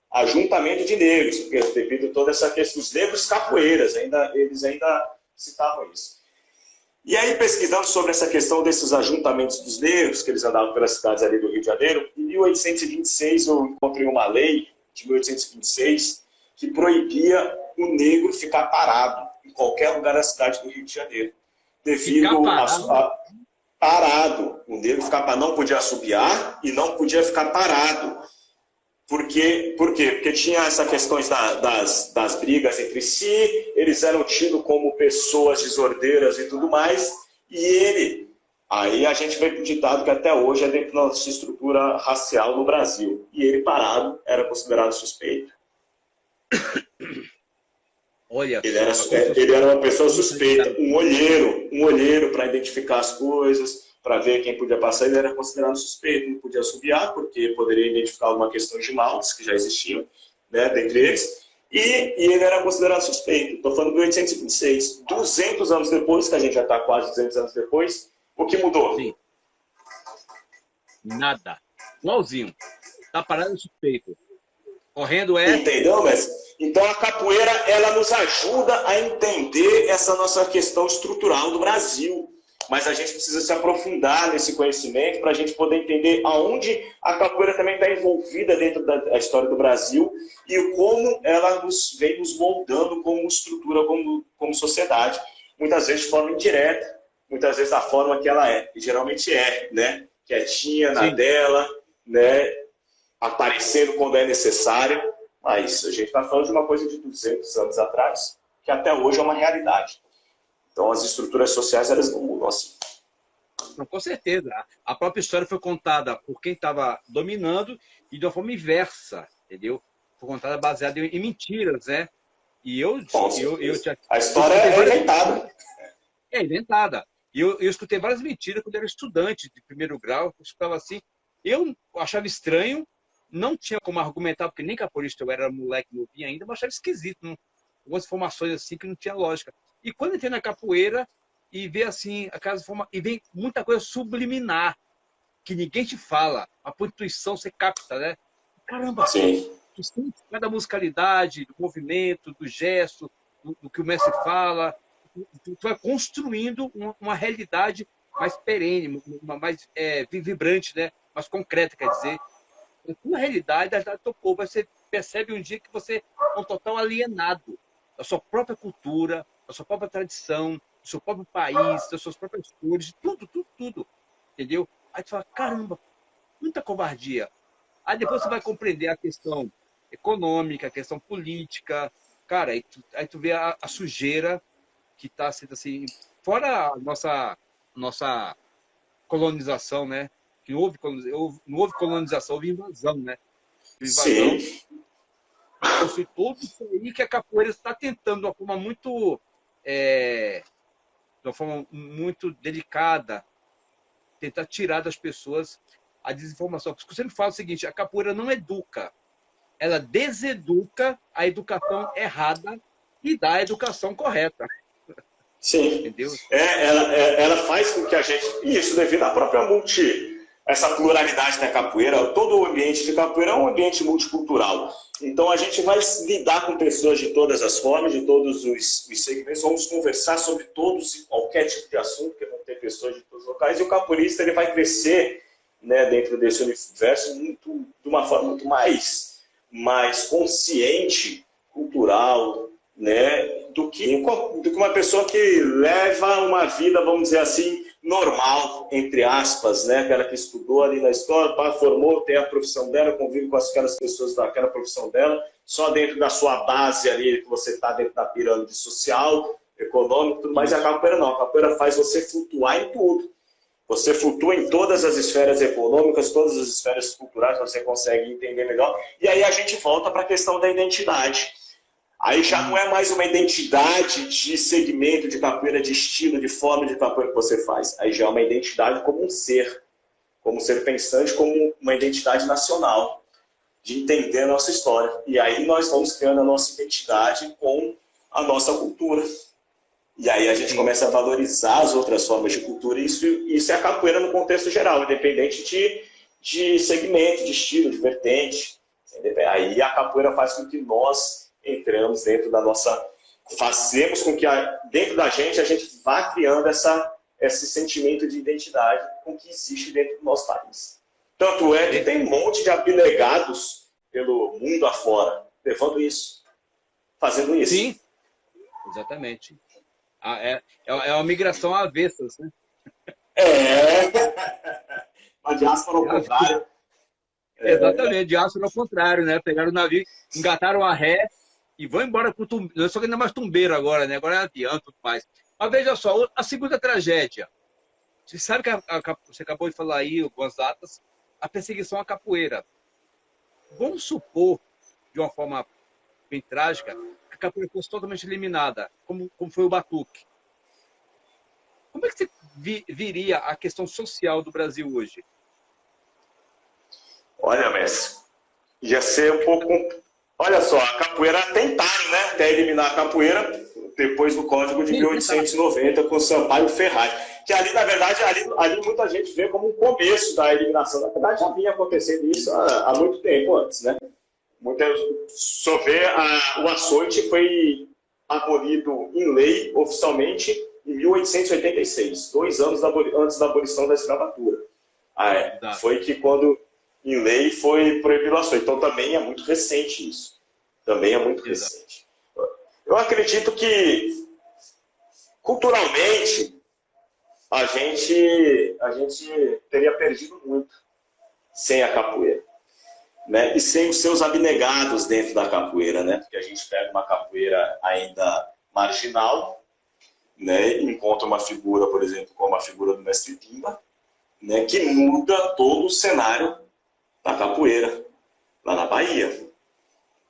Ajuntamento de negros, porque devido a toda essa questão dos negros capoeiras, eles ainda citavam isso. E aí, pesquisando sobre essa questão desses ajuntamentos dos negros, que eles andavam pelas cidades ali do Rio de Janeiro, em 1826 eu encontrei uma lei, de 1826, que proibia o negro ficar parado em qualquer lugar da cidade do Rio de Janeiro. Devido parado. O negro não podia assobiar e não podia ficar parado. Por quê? Porque tinha essas questões das brigas entre si, eles eram tidos como pessoas desordeiras e tudo mais, aí a gente vê ditado que até hoje é dentro da nossa estrutura racial no Brasil, e ele parado era considerado suspeito. Olha, ele era uma pessoa suspeita, um olheiro para identificar as coisas, para ver quem podia passar, ele era considerado suspeito, não podia assobiar, porque poderia identificar alguma questão de males que já existiam, né, dentre eles, e ele era considerado suspeito. Estou falando de 1826. 200 anos depois, que a gente já está quase 200 anos depois, o que mudou? Sim. Nada. Igualzinho. Está parado suspeito. Correndo é... Entendeu, mestre? Então a capoeira, ela nos ajuda a entender essa nossa questão estrutural do Brasil. Mas a gente precisa se aprofundar nesse conhecimento para a gente poder entender aonde a capoeira também está envolvida dentro da história do Brasil e como ela vem nos moldando como estrutura, como sociedade. Muitas vezes de forma indireta, muitas vezes da forma que ela é, e geralmente é, né? Quietinha, na dela, né? Aparecendo quando é necessário, mas a gente está falando de uma coisa de 200 anos atrás, que até hoje é uma realidade. Então, as estruturas sociais, elas não mudam assim. Não, com certeza. A própria história foi contada por quem estava dominando e de uma forma inversa, entendeu? Foi contada baseada em mentiras, né? E a história é inventada. É inventada. E eu escutei várias mentiras quando eu era estudante de primeiro grau. Eu escutava assim. Eu achava estranho, não tinha como argumentar, porque nem capoeirista eu era moleque novinho ainda, mas achava esquisito. Algumas informações assim que não tinha lógica. E quando entrei na capoeira e vê assim, e vem muita coisa subliminar, que ninguém te fala, a tua intuição você capta, né? Caramba, sim. Tu sente da musicalidade, do movimento, do gesto, do que o mestre fala, tu vai construindo uma realidade mais perene, mais vibrante, né? Mais concreta, quer dizer. Na realidade, a realidade do teu povo, você percebe um dia que você é um total alienado da sua própria cultura, da sua própria tradição, do seu próprio país, das suas próprias cores, tudo. Entendeu? Aí tu fala, caramba, muita covardia. Aí depois você vai compreender a questão econômica, a questão política. Cara, aí tu vê a sujeira que está sendo assim, fora a nossa colonização, né? Que não houve colonização, houve invasão, né? Invasão. Sim. Foi tudo isso aí que a capoeira está tentando de uma forma muito delicada, tentar tirar das pessoas a desinformação. Porque eu sempre falo o seguinte, a capoeira não educa, ela deseduca a educação errada e dá a educação correta. Sim. Entendeu? Ela faz com que a gente... Isso devido à própria essa pluralidade da capoeira, todo o ambiente de capoeira é um ambiente multicultural. Então, a gente vai lidar com pessoas de todas as formas, de todos os segmentos, vamos conversar sobre todos e qualquer tipo de assunto, porque vão ter pessoas de todos os locais, e o capoeirista ele vai crescer, né, dentro desse universo de uma forma muito mais consciente, cultural, né, do que uma pessoa que leva uma vida, vamos dizer assim, normal, entre aspas, né? Aquela que estudou ali na escola, formou, tem a profissão dela, convive com aquelas pessoas daquela profissão dela, só dentro da sua base ali, que você está dentro da pirâmide social, econômica, tudo mais, e a capoeira não. A capoeira faz você flutuar em tudo. Você flutua em todas as esferas econômicas, todas as esferas culturais, você consegue entender melhor. E aí a gente volta para a questão da identidade. Aí já não é mais uma identidade de segmento de capoeira, de estilo, de forma de capoeira que você faz. Aí já é uma identidade como um ser pensante, como uma identidade nacional, de entender a nossa história. E aí nós vamos criando a nossa identidade com a nossa cultura. E aí a gente começa a valorizar as outras formas de cultura. Isso é a capoeira no contexto geral, independente de segmento, de estilo, de vertente. Aí a capoeira faz com que nós entramos dentro da nossa... Fazemos com que dentro da gente a gente vá criando esse sentimento de identidade com que existe dentro do nosso país. Tanto é que tem um monte de abnegados pelo mundo afora, levando isso, fazendo isso. Sim, exatamente. É uma migração avessas, né? Uma diáspora ao contrário. Exatamente, diáspora ao contrário, né? Pegaram o navio, engataram a ré e vão embora para o Tumbeiro. Só que ainda mais Tumbeiro agora, né? Agora é avião, tudo mais. Mas veja só, a segunda tragédia. Você sabe que você acabou de falar aí algumas datas, a perseguição à capoeira. Vamos supor, de uma forma bem trágica, que a capoeira fosse totalmente eliminada, como foi o batuque. Como é que você viria a questão social do Brasil hoje? Olha, mestre, ia ser um pouco... Olha só, a capoeira tentaram, né? Até eliminar a capoeira, depois do Código de 1890, com Sampaio Ferraz. Que ali, na verdade, ali muita gente vê como um começo da eliminação. Na verdade, já vinha acontecendo isso há muito tempo antes, né? Só ver, o açoite foi abolido em lei, oficialmente, em 1886, 2 anos antes da abolição da escravatura. Foi que quando... em lei foi proibido o açoite. Então também é muito recente isso. Também é muito recente. Eu acredito que culturalmente a gente teria perdido muito sem a capoeira, né? E sem os seus abnegados dentro da capoeira, né? Porque a gente pega uma capoeira ainda marginal, né? E encontra uma figura, por exemplo, como a figura do Mestre Pimba, né? Que muda todo o cenário da capoeira, lá na Bahia.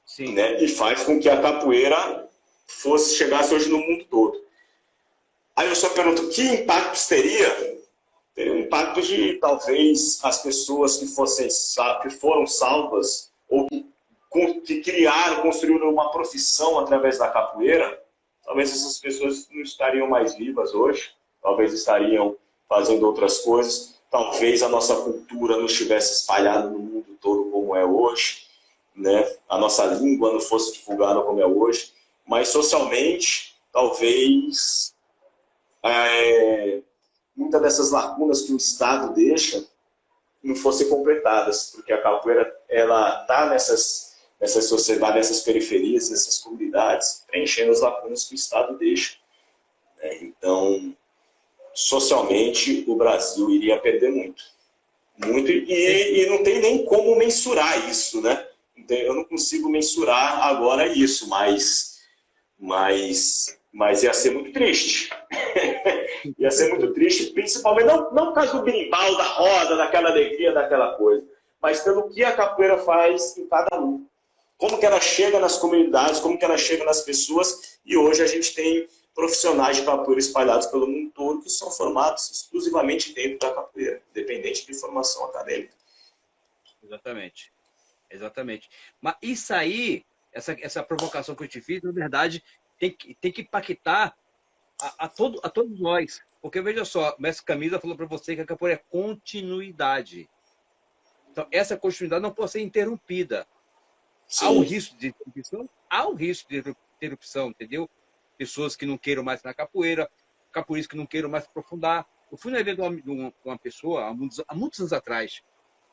Sim. Né? E faz com que a capoeira chegasse hoje no mundo todo. Aí eu só pergunto, que impactos teria? Teria um impacto de, talvez, as pessoas que foram salvas, ou que criaram, construíram uma profissão através da capoeira, talvez essas pessoas não estariam mais vivas hoje, talvez estariam fazendo outras coisas. Talvez a nossa cultura não estivesse espalhada no mundo todo como é hoje, né? A nossa língua não fosse divulgada como é hoje, mas socialmente, talvez muitas dessas lacunas que o Estado deixa não fossem completadas, porque a capoeira ela está nessas sociedades, nessas periferias, nessas comunidades, preenchendo as lacunas que o Estado deixa. Né? Então, socialmente, o Brasil iria perder muito. Muito, e não tem nem como mensurar isso, né? Eu não consigo mensurar agora isso, mas ia ser muito triste. Ia ser muito triste, principalmente, não por causa do berimbau, da roda, daquela alegria, daquela coisa, mas pelo que a capoeira faz em cada um. Como que ela chega nas comunidades, como que ela chega nas pessoas, e hoje a gente tem profissionais de capoeira espalhados pelo mundo todo que são formados exclusivamente dentro da capoeira, independente de formação acadêmica. Exatamente. Exatamente. Mas isso aí, essa provocação que eu te fiz, na verdade, tem que impactar a todos nós, Porque, veja só, o mestre Camisa falou para você que a capoeira é continuidade. Então, essa continuidade não pode ser interrompida. Há um Sim. risco de interrupção? Há um risco de interrupção, entendeu? Pessoas que não queiram mais na capoeira, capoeiristas que não queiram mais aprofundar. Eu fui no evento de uma pessoa, há muitos anos atrás.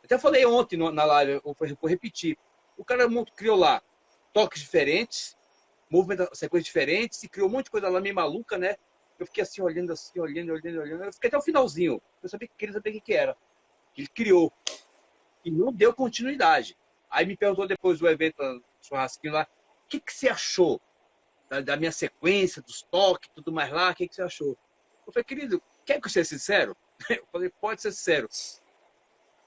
Até falei ontem na live, vou repetir. O cara criou lá toques diferentes, sequências diferentes, e criou um monte de coisa lá meio maluca, né? Eu fiquei assim, olhando. Eu fiquei até o finalzinho. Eu queria saber o que era. Ele criou. E não deu continuidade. Aí me perguntou depois do evento, no churrasquinho lá, o que você achou da minha sequência, dos toques, tudo mais lá? O que você achou? Eu falei, querido, quer que eu seja sincero? Eu falei, pode ser sincero.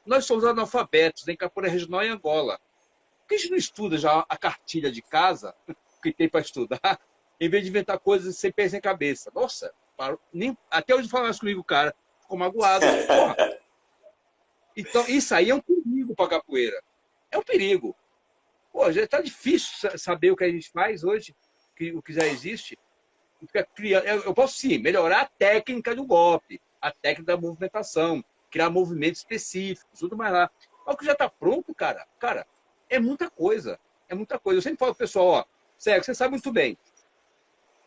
Nós somos analfabetos em capoeira regional em Angola. Por que a gente não estuda já a cartilha de casa, que tem para estudar, em vez de inventar coisas sem pé sem cabeça? Nossa, até hoje fala mais comigo, cara. Ficou magoado. Porra. Então, isso aí é um perigo para a capoeira. É um perigo. Pô, já está difícil saber o que a gente faz hoje, o que já existe. Eu posso, sim, melhorar a técnica do golpe, a técnica da movimentação, criar movimentos específicos, tudo mais lá. Mas o que já está pronto, cara, é muita coisa. É muita coisa. Eu sempre falo pro pessoal, ó, Cego, você sabe muito bem.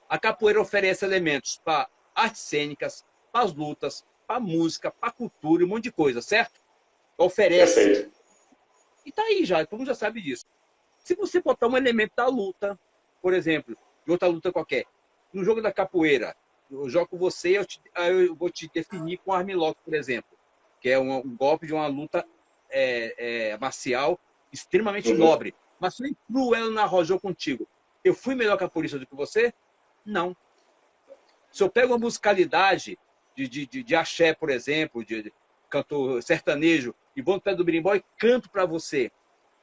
A capoeira oferece elementos para artes cênicas, para as lutas, para a música, para a cultura, um monte de coisa, certo? Oferece. Perfeito. E tá aí já, todo mundo já sabe disso. Se você botar um elemento da luta, por exemplo, de outra luta qualquer, no jogo da capoeira, eu jogo com você, eu vou te definir com armlock, por exemplo, que é um golpe de uma luta marcial extremamente nobre. Mas se eu incluo ela na roja contigo, eu fui melhor capoeirista do que você? Não. Se eu pego uma musicalidade de axé, por exemplo, de cantor sertanejo, e vou no pé do berimbau e canto para você,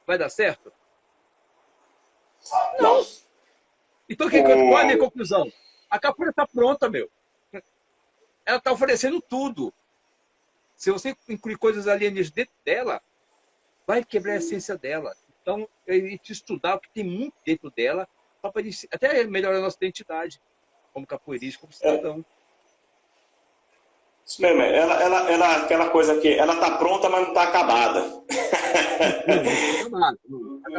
vai dar certo? Não. Então, qual é a minha conclusão? A capoeira está pronta, meu. Ela está oferecendo tudo. Se você incluir coisas alienígenas dentro dela, vai quebrar a essência dela. Então, a gente estudar o que tem muito dentro dela, para até melhorar a nossa identidade, como capoeirista, como cidadão. Isso mesmo, ela aquela coisa que ela está pronta, mas não está acabada.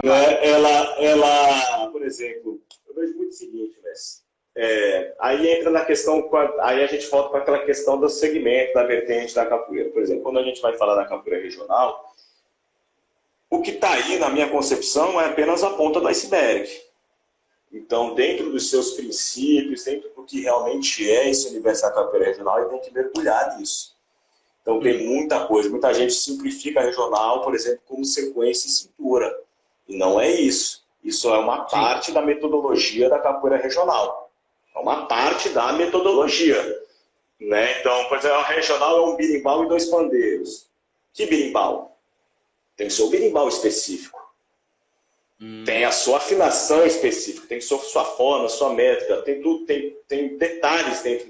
Não, ela, por exemplo, eu vejo muito o seguinte, aí entra na questão, aí a gente volta para aquela questão do segmento, da vertente da capoeira. Por exemplo, quando a gente vai falar da capoeira regional, o que está aí, na minha concepção, é apenas a ponta do iceberg. Então, dentro dos seus princípios, dentro do que realmente é esse universo da capoeira regional, ele tem que mergulhar nisso. Então, tem muita coisa. Muita gente simplifica a regional, por exemplo, como sequência e cintura. E não é isso. Isso é uma parte da metodologia da capoeira regional. É uma parte da metodologia. Né? Então, por exemplo, a regional é um berimbau e 2 pandeiros. Que berimbau? Tem o seu berimbau específico. Tem a sua afinação específica, tem sua forma, sua métrica, tem detalhes dentro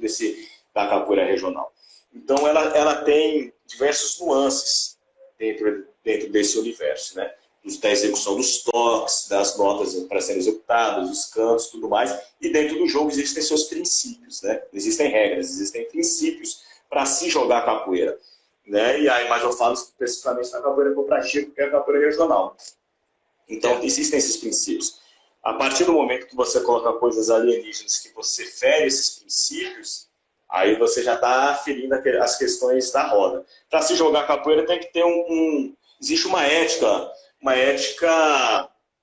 da capoeira regional. Então, ela tem diversos nuances dentro desse universo, né? Da execução dos toques, das notas para serem executadas, dos cantos, tudo mais. E dentro do jogo existem seus princípios, né? Existem regras, existem princípios para se jogar capoeira. Né? E aí, mas eu falo especificamente da capoeira cooperativa, que é a capoeira regional. Então, existem esses princípios. A partir do momento que você coloca coisas alienígenas, que você fere esses princípios, aí você já está ferindo as questões da roda. Para se jogar capoeira tem que ter existe uma ética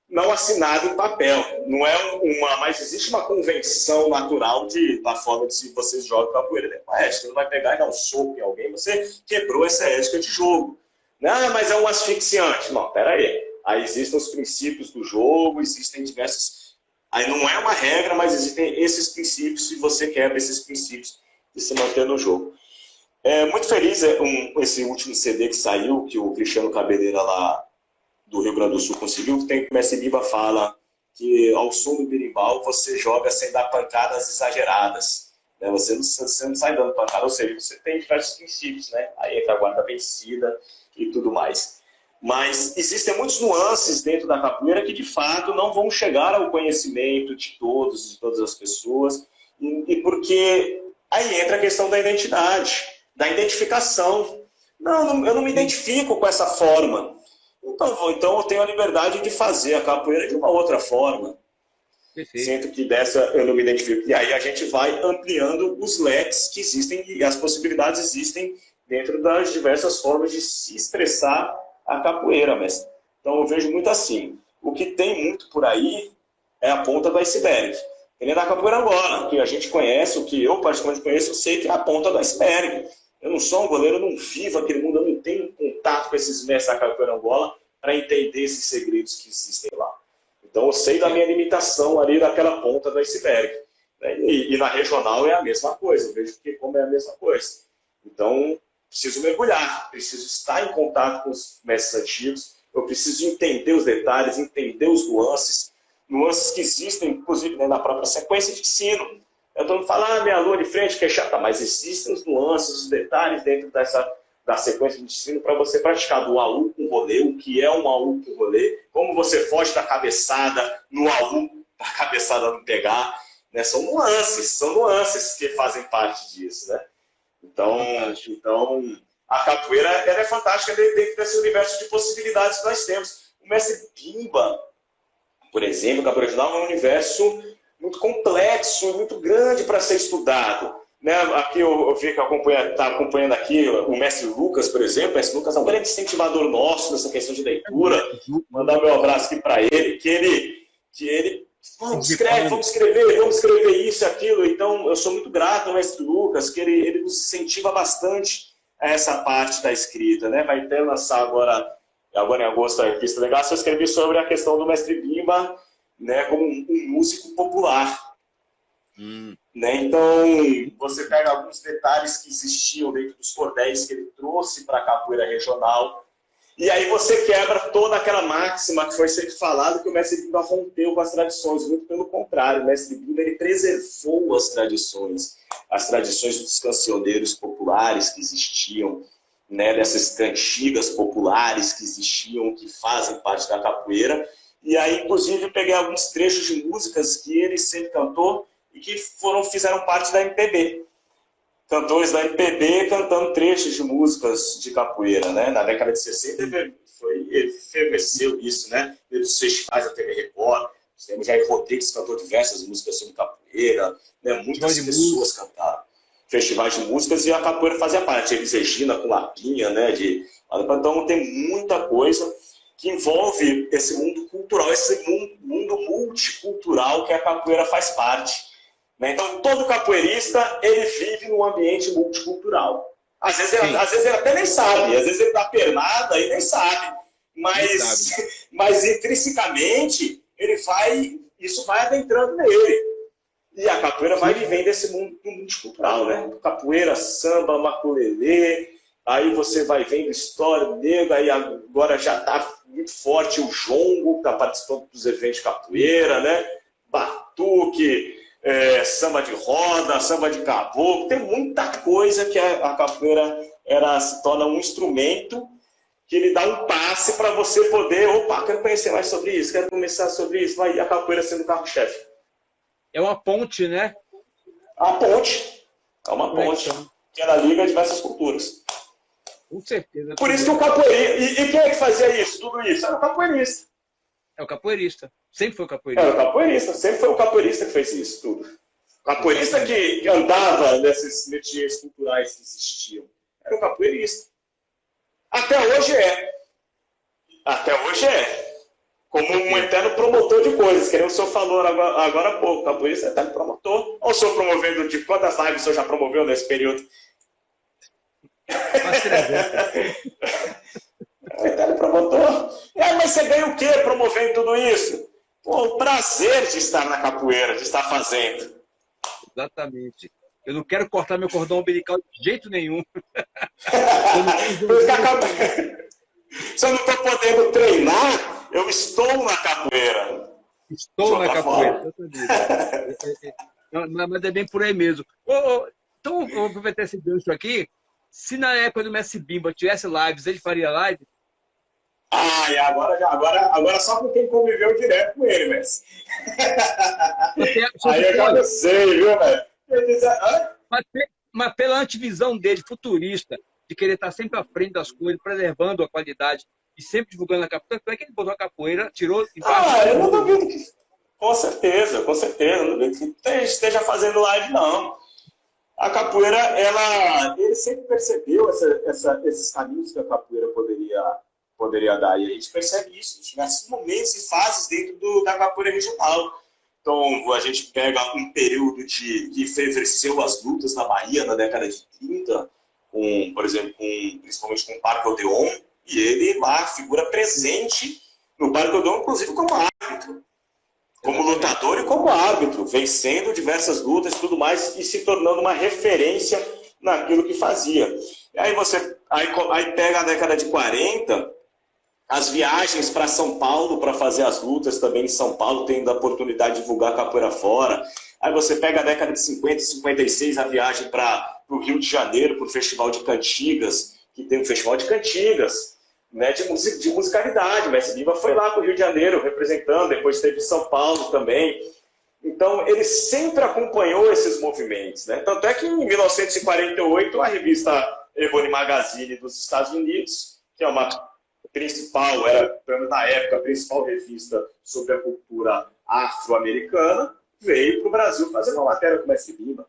não assinada em papel. Não é mas existe uma convenção natural da forma de se você joga capoeira. Tem uma ética, você não vai pegar e dar um soco em alguém, você quebrou essa ética de jogo. Não, mas é um asfixiante. Não, peraí. Aí existem os princípios do jogo, existem diversos... Aí não é uma regra, mas existem esses princípios, e você quebra esses princípios de se manter no jogo. Muito feliz esse último CD que saiu, que o Cristiano Cabeleira lá do Rio Grande do Sul conseguiu, que tem que o Mestre Biba fala que ao som do berimbau você joga sem dar pancadas exageradas. Né? Você não sai dando pancada, ou seja, você tem diversos princípios, né? Aí entra a guarda vencida e tudo mais. Mas existem muitas nuances dentro da capoeira que, de fato, não vão chegar ao conhecimento de todas as pessoas, e porque Aí entra a questão da identidade, da identificação. Não, eu não me identifico com essa forma. Então eu tenho a liberdade de fazer a capoeira de uma outra forma. Perfeito. Sinto que dessa eu não me identifico. E aí a gente vai ampliando os leques que existem e as possibilidades existem dentro das diversas formas de se expressar a capoeira, mestre. Então eu vejo muito assim. O que tem muito por aí é a ponta do iceberg. Ele é da capoeira Angola, que a gente conhece, o que eu particularmente conheço, eu sei que é a ponta do iceberg. Eu não sou um goleiro, eu não vivo aquele mundo, eu não tenho contato com esses mestres da capoeira Angola para entender esses segredos que existem lá. Então eu sei da minha limitação ali daquela ponta do iceberg. Né? E na regional é a mesma coisa, eu vejo que como é a mesma coisa. Então, preciso mergulhar, preciso estar em contato com os mestres antigos, eu preciso entender os detalhes, entender os nuances que existem, inclusive, né, na própria sequência de ensino. Eu não falo, minha lua de frente que é chata, mas existem os nuances, os detalhes dentro da sequência de ensino para você praticar do AU com rolê, o que é um AU com rolê, como você foge da cabeçada no AU, para a cabeçada não pegar. Né? São nuances que fazem parte disso. Né? Então, a capoeira ela é fantástica dentro desse universo de possibilidades que nós temos. O mestre Bimba, por exemplo, a capoeira regional é um universo muito complexo, muito grande para ser estudado. Né? Aqui eu vi que está acompanhando aqui o mestre Lucas, por exemplo. O mestre Lucas é um grande incentivador nosso nessa questão de leitura. Mandar meu abraço aqui para ele, que ele vamos escrever isso e aquilo. Então, eu sou muito grato ao mestre Lucas, que ele nos incentiva bastante a essa parte da escrita. Né? Vai até lançar agora em agosto a revista Legal. Eu escrevi sobre a questão do mestre Bimba, né, como um músico popular. Né? Então, você pega alguns detalhes que existiam dentro dos cordéis que ele trouxe para a capoeira regional, e aí você quebra toda aquela máxima que foi sempre falado que o mestre Bimba rompeu com as tradições. Muito pelo contrário, o mestre Bimba ele preservou as tradições dos cancioneiros populares que existiam, né, dessas cantigas populares que existiam, que fazem parte da capoeira. E aí, inclusive, peguei alguns trechos de músicas que ele sempre cantou e que fizeram parte da MPB. Cantores da MPB cantando trechos de músicas de capoeira. Né? Na década de 60, efervesceu isso, né? Nos festivais da TV Record. Temos Jair Rodrigues cantou diversas músicas sobre capoeira. Né? Muitas pessoas cantaram festivais de músicas e a capoeira fazia parte. Elis Regina com Lapinha, né? Então tem muita coisa que envolve esse mundo cultural, esse mundo multicultural que a capoeira faz parte. Né? Então, todo capoeirista, ele vive num ambiente multicultural. Às vezes ele até nem sabe, às vezes ele dá pernada e nem sabe. Mas intrinsecamente, isso vai adentrando nele. E a capoeira vai vivendo esse mundo multicultural. Né? Capoeira, samba, maculelê, aí você vai vendo história negra, aí agora já está muito forte o jongo, que está participando dos eventos de capoeira, né? Batuque, samba de roda, samba de caboclo, tem muita coisa que a capoeira se torna um instrumento que ele dá um passe para você poder, quero conhecer mais sobre isso, quero começar sobre isso, vai a capoeira sendo o carro-chefe. É uma ponte, né? É uma ponte que ela liga diversas culturas. Com certeza. Por isso que o capoeirista... E quem é que fazia isso, tudo isso? Era o capoeirista. É o capoeirista. Sempre foi o capoeirista. Era o capoeirista. Sempre foi o capoeirista que fez isso tudo. O capoeirista que andava nesses métiers culturais que existiam. Era o capoeirista. Até hoje é. Como um eterno promotor de coisas. Que nem o senhor falou agora há pouco. O capoeirista é eterno promotor. Olha o senhor promovendo de quantas lives o senhor já promoveu nesse período? Promotor. Mas você ganha o quê promovendo tudo isso? O prazer de estar na capoeira, de estar fazendo. Exatamente. Eu não quero cortar meu cordão umbilical de jeito nenhum. Se eu não estou podendo treinar, eu estou na capoeira. Estou na capoeira. Mas é bem por aí mesmo. Então, eu vou aproveitar esse gancho aqui. Se na época do Mestre Bimba tivesse lives, ele faria live? E agora só com quem conviveu direto com ele, Messi. Aí eu já não sei, viu, velho? mas pela antivisão dele, futurista, de querer estar sempre à frente das coisas, preservando a qualidade e sempre divulgando a capoeira, como é que ele botou a capoeira, tirou embaixo? Eu não duvido que... Com certeza, com certeza. Não duvido que esteja fazendo live, não. A capoeira, ele sempre percebeu esses caminhos que a capoeira poderia dar. E a gente percebe isso, diversos momentos e fases dentro da capoeira regional. Então, a gente pega um período que favoreceu as lutas na Bahia na década de 30, por exemplo, principalmente com o Parque Odeon, e ele lá, figura presente no Parque Odeon, inclusive como árbitro, como lutador e como árbitro, vencendo diversas lutas e tudo mais, e se tornando uma referência naquilo que fazia. E aí aí pega a década de 40, as viagens para São Paulo para fazer as lutas também em São Paulo, tendo a oportunidade de divulgar capoeira fora. Aí você pega a década de 50 e 56, a viagem para o Rio de Janeiro, para o Festival de Cantigas, que tem um Festival de Cantigas, né, de musicalidade. O Mestre Bimba foi lá para o Rio de Janeiro representando, depois teve São Paulo também. Então, ele sempre acompanhou esses movimentos, né? Tanto é que em 1948, a revista Ebony Magazine dos Estados Unidos, que é uma principal, era, pelo menos na época, a principal revista sobre a cultura afro-americana, veio para o Brasil fazer uma matéria com o Mestre Bimba.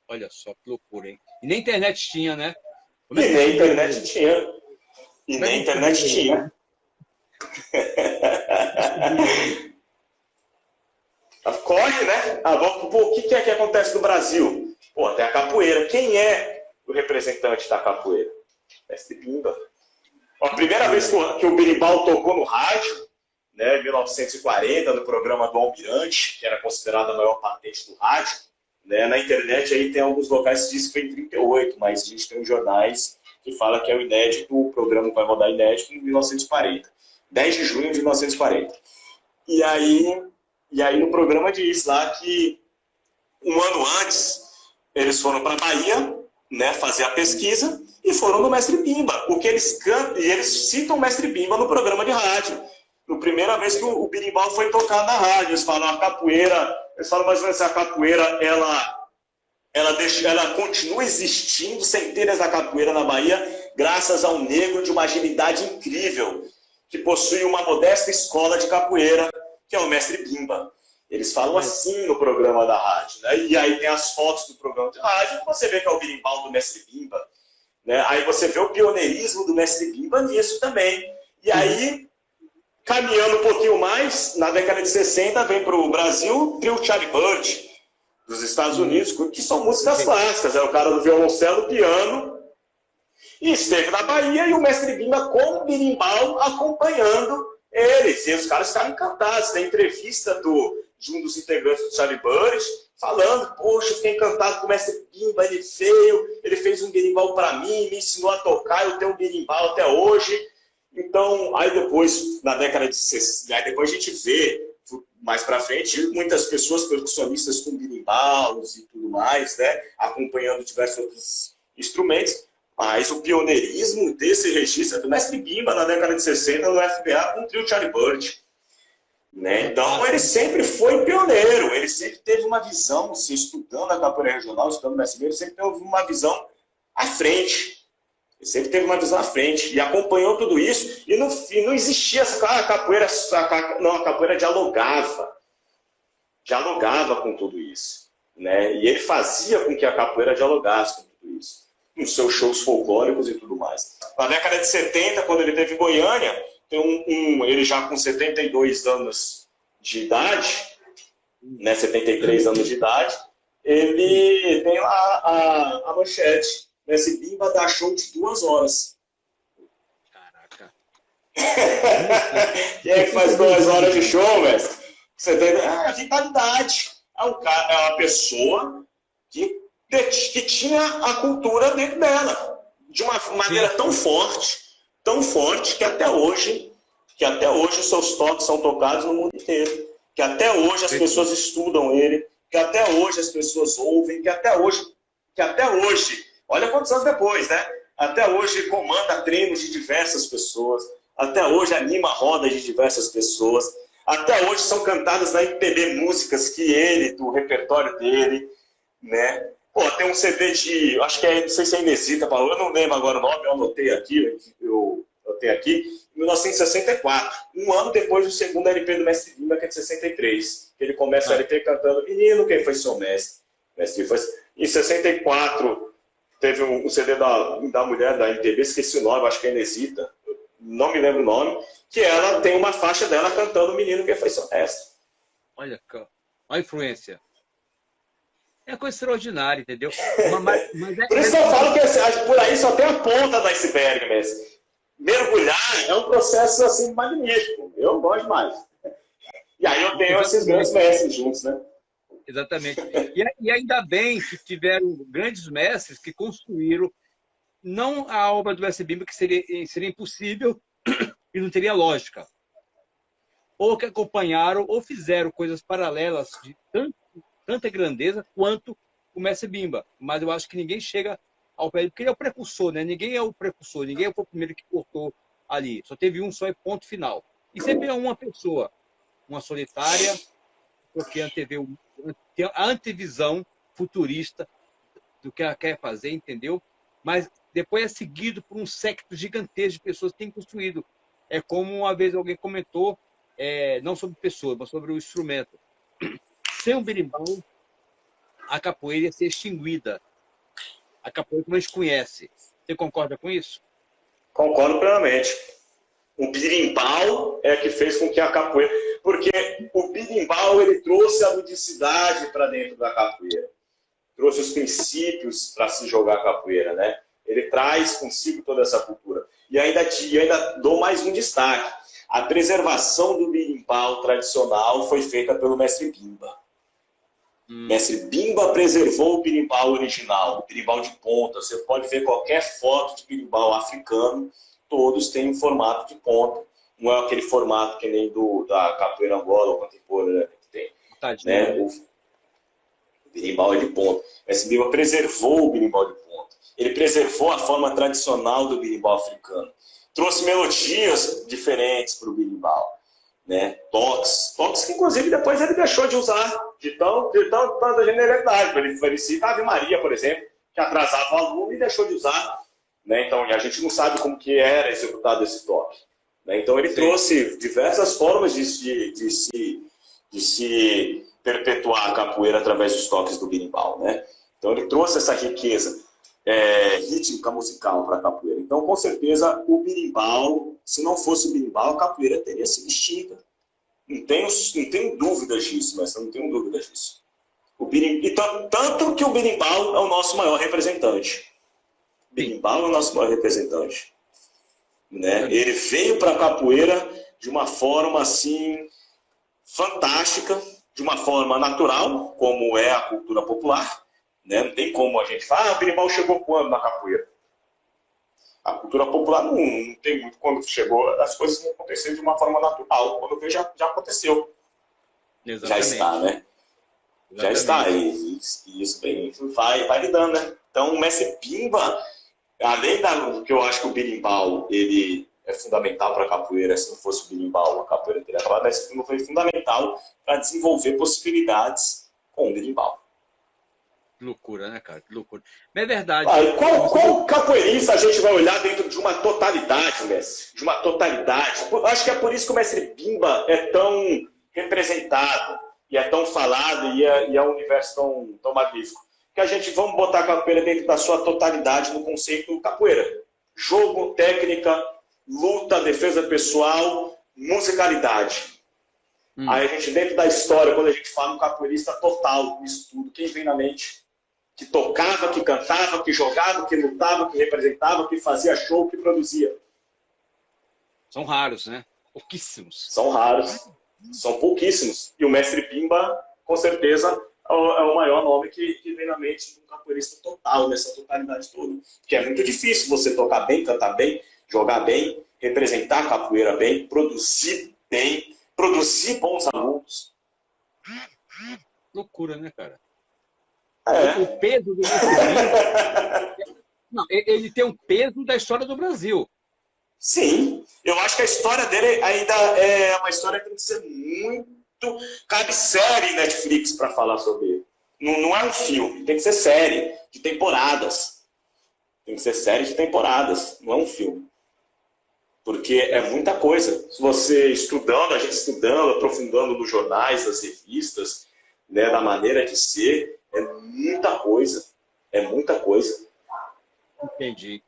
Olha só, que loucura, hein? E nem internet tinha, né? E nem internet tinha. E nem internet tinha. Corre, né? O que é que acontece no Brasil? Pô, tem a capoeira. Quem é o representante da capoeira? Mestre Bimba. A primeira vez que o berimbau tocou no rádio, né, em 1940, no programa do Almirante, que era considerado a maior patente do rádio, né, na internet aí tem alguns locais que dizem que foi em 38, mas a gente tem uns jornais que falam que é o inédito, o programa vai rodar inédito em 1940. 10 de junho de 1940. E aí no programa diz lá que um ano antes eles foram para a Bahia, né, fazer a pesquisa, e foram no Mestre Bimba. O que eles cantam, e eles citam o Mestre Bimba no programa de rádio. Na primeira vez que o berimbau foi tocado na rádio, eles falam a capoeira, eles falam mais ou menos assim, a capoeira, ela continua existindo, centenas da capoeira na Bahia, graças a um negro de uma agilidade incrível, que possui uma modesta escola de capoeira, que é o Mestre Bimba. Eles falam assim no programa da rádio, né? E aí tem as fotos do programa de rádio, você vê que é o berimbau do Mestre Bimba, né? Aí você vê o pioneirismo do Mestre Bimba nisso também. E aí, caminhando um pouquinho mais, na década de 60, vem para o Brasil o trio Charlie Bird, dos Estados Unidos, que são músicas clássicas. É o cara do violoncelo, piano, e esteve na Bahia, e o Mestre Bimba com o berimbau acompanhando eles. E os caras ficaram encantados. Tem entrevista de um dos integrantes do Charlie Bird, falando, poxa, eu fiquei encantado com o Mestre Bimba, ele veio, ele fez um berimbau para mim, me ensinou a tocar, eu tenho um berimbau até hoje. Então, aí depois, na década de 60, aí depois a gente vê, mais para frente, muitas pessoas percussionistas com berimbaus e tudo mais, né, acompanhando diversos outros instrumentos, mas o pioneirismo desse registro é do Mestre Bimba, na década de 60, no FBA, com o trio Charlie Bird. Né? Então, ele sempre foi pioneiro, ele sempre teve uma visão, se estudando a capoeira regional, estudando o Mestre Bimba, ele sempre teve uma visão à frente. Ele sempre teve uma visão à frente e acompanhou tudo isso, e não existia essa capoeira, não, a capoeira dialogava com tudo isso. Né? E ele fazia com que a capoeira dialogasse com tudo isso, nos seus shows folclóricos e tudo mais. Na década de 70, quando ele teve em Goiânia, ele já com 72 anos de idade, né, 73 anos de idade, ele tem lá a manchete, Mestre Bimba dá show de 2 horas. Caraca. Quem é que faz 2 horas de show, mestre? A vitalidade. É uma pessoa que tinha a cultura dentro dela, de uma maneira tão forte, que até hoje os seus toques são tocados no mundo inteiro, que até hoje as pessoas estudam ele, que até hoje as pessoas ouvem, que até hoje, olha quantos anos depois, né? Até hoje comanda treinos de diversas pessoas, até hoje anima rodas de diversas pessoas, até hoje são cantadas na MPB músicas do repertório dele, né? Pô, tem um CD de, acho que é, não sei se é Inesita, eu não lembro agora o nome, eu anotei aqui, eu anotei aqui, 1964, um ano depois do segundo LP do Mestre Bimba, que é de 63. Que ele começa o LP cantando Menino, quem foi seu mestre? Mestre foi... Em 64, teve um CD da mulher da MPB, esqueci o nome, acho que é Inesita, não me lembro o nome, que ela tem uma faixa dela cantando Menino, quem foi seu mestre? Olha a influência. É coisa extraordinária, entendeu? Por isso que eu falo que por aí só tem a ponta do iceberg mesmo. Mergulhar é um processo assim magnífico. Eu gosto mais. E aí eu tenho esses grandes mestres juntos, né? Exatamente. E ainda bem que tiveram grandes mestres que construíram não a obra do Mestre Bimba, que seria impossível e não teria lógica. Ou que acompanharam ou fizeram coisas paralelas de tanta grandeza quanto o Mestre Bimba. Mas eu acho que ninguém chega ao pé, porque ele é o precursor, né? Ninguém é o precursor, ninguém foi o primeiro que cortou ali. Só teve um só e ponto final. E sempre é uma pessoa, uma solitária, porque tem a antevisão futurista do que ela quer fazer, entendeu? Mas depois é seguido por um séquito gigantesco de pessoas que têm construído. É como uma vez alguém comentou, não sobre pessoas, mas sobre o instrumento. Sem o berimbau, a capoeira ia ser extinguida. A capoeira como a gente conhece. Você concorda com isso? Concordo plenamente. O berimbau é que fez com que a capoeira... Porque o berimbau, ele trouxe a ludicidade para dentro da capoeira. Trouxe os princípios para se jogar a capoeira, né? Ele traz consigo toda essa cultura. E ainda dou mais um destaque. A preservação do berimbau tradicional foi feita pelo Mestre Bimba. Mestre Bimba preservou o berimbau original, o berimbau de ponta. Você pode ver qualquer foto de berimbau africano, todos têm um formato de ponta. Não é aquele formato que nem da capoeira angola contemporânea que tem. Né? O berimbau é de ponta. Mestre Bimba preservou o berimbau de ponta. Ele preservou a forma tradicional do berimbau africano. Trouxe melodias diferentes para o berimbau. Né? Toques que inclusive depois ele deixou de usar de tanta generalidade. Ele cita a Ave Maria, por exemplo, que atrasava o aluno e deixou de usar. Né? Então a gente não sabe como que era executado esse toque. Né? Então ele trouxe diversas formas de se perpetuar a capoeira através dos toques do berimbau. Né? Então ele trouxe essa riqueza rítmica musical para a capoeira. Então, com certeza, o berimbau, se não fosse o berimbau, a capoeira teria sido extinta. Não tenho dúvidas disso, mas não tenho dúvidas disso. Tanto que o berimbau é o nosso maior representante. O berimbau é o nosso maior representante. Né? Ele veio para a capoeira de uma forma assim fantástica, de uma forma natural, como é a cultura popular. Né? Não tem como a gente falar, o berimbau chegou quando na capoeira? A cultura popular não tem muito quando chegou, as coisas não aconteceram de uma forma natural. Quando veio, já aconteceu. Exatamente. Já está, né? Exatamente. Já está. E isso bem, vai lidando, né? Então, o Mestre Bimba, além do que eu acho que o berimbau ele é fundamental para a capoeira, se não fosse o berimbau, a capoeira teria acabado, mas o foi fundamental para desenvolver possibilidades com o berimbau. Que loucura, né, cara? Que loucura. Mas é verdade. Qual capoeirista a gente vai olhar dentro de uma totalidade, mestre? De uma totalidade. Acho que é por isso que o Mestre Bimba é tão representado, e é tão falado, e é um universo tão magnífico. Que a gente, vamos botar a capoeira dentro da sua totalidade no conceito capoeira. Jogo, técnica, luta, defesa pessoal, musicalidade. Aí a gente, dentro da história, quando a gente fala um capoeirista total, isso tudo, quem vem na mente? Que tocava, que cantava, que jogava, que lutava, que representava, que fazia show, que produzia. São raros, né? Pouquíssimos. São raros. São pouquíssimos. E o Mestre Bimba, com certeza, é o maior nome que vem na mente de um capoeirista total, nessa totalidade toda. Porque é muito difícil você tocar bem, cantar bem, jogar bem, representar a capoeira bem, produzir bem, produzir bons alunos. Loucura, né, cara? O peso do Mestre Bimba... Não, ele tem um peso da história do Brasil. Sim, eu acho que a história dele ainda é uma história que tem que ser muito... Cabe série Netflix para falar sobre ele. Não é um filme, tem que ser série de temporadas. Tem que ser série de temporadas, não é um filme. Porque é muita coisa. Se você estudando, a gente estudando, aprofundando nos jornais, nas revistas, né, da maneira de ser, é muita coisa. É muita coisa. Entendi.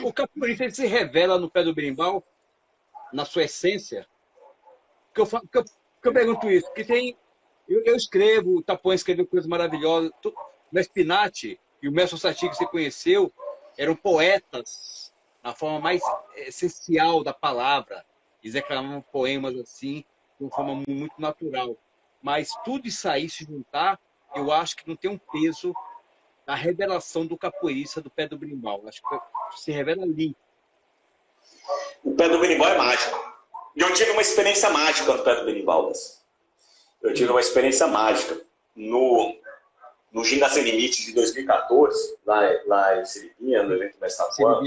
O capoeirista ele se revela no pé do berimbau, na sua essência? Que eu pergunto isso? Porque eu escrevo, o Tapuã escreveu coisas maravilhosas. O Spinatti e o Nelson Sati, que você conheceu, eram poetas na forma mais essencial da palavra. Eles declamavam poemas assim, de uma forma muito natural. Mas tudo isso aí se juntar, eu acho que não tem um peso na revelação do capoeirista do pé do berimbau. Acho que se revela ali. O pé do berimbau é mágico. E eu tive uma experiência mágica no pé do berimbau. Eu tive uma experiência mágica no Ginga Sem Limite de 2014, lá em Siripinha, no evento Mestre Tapuã.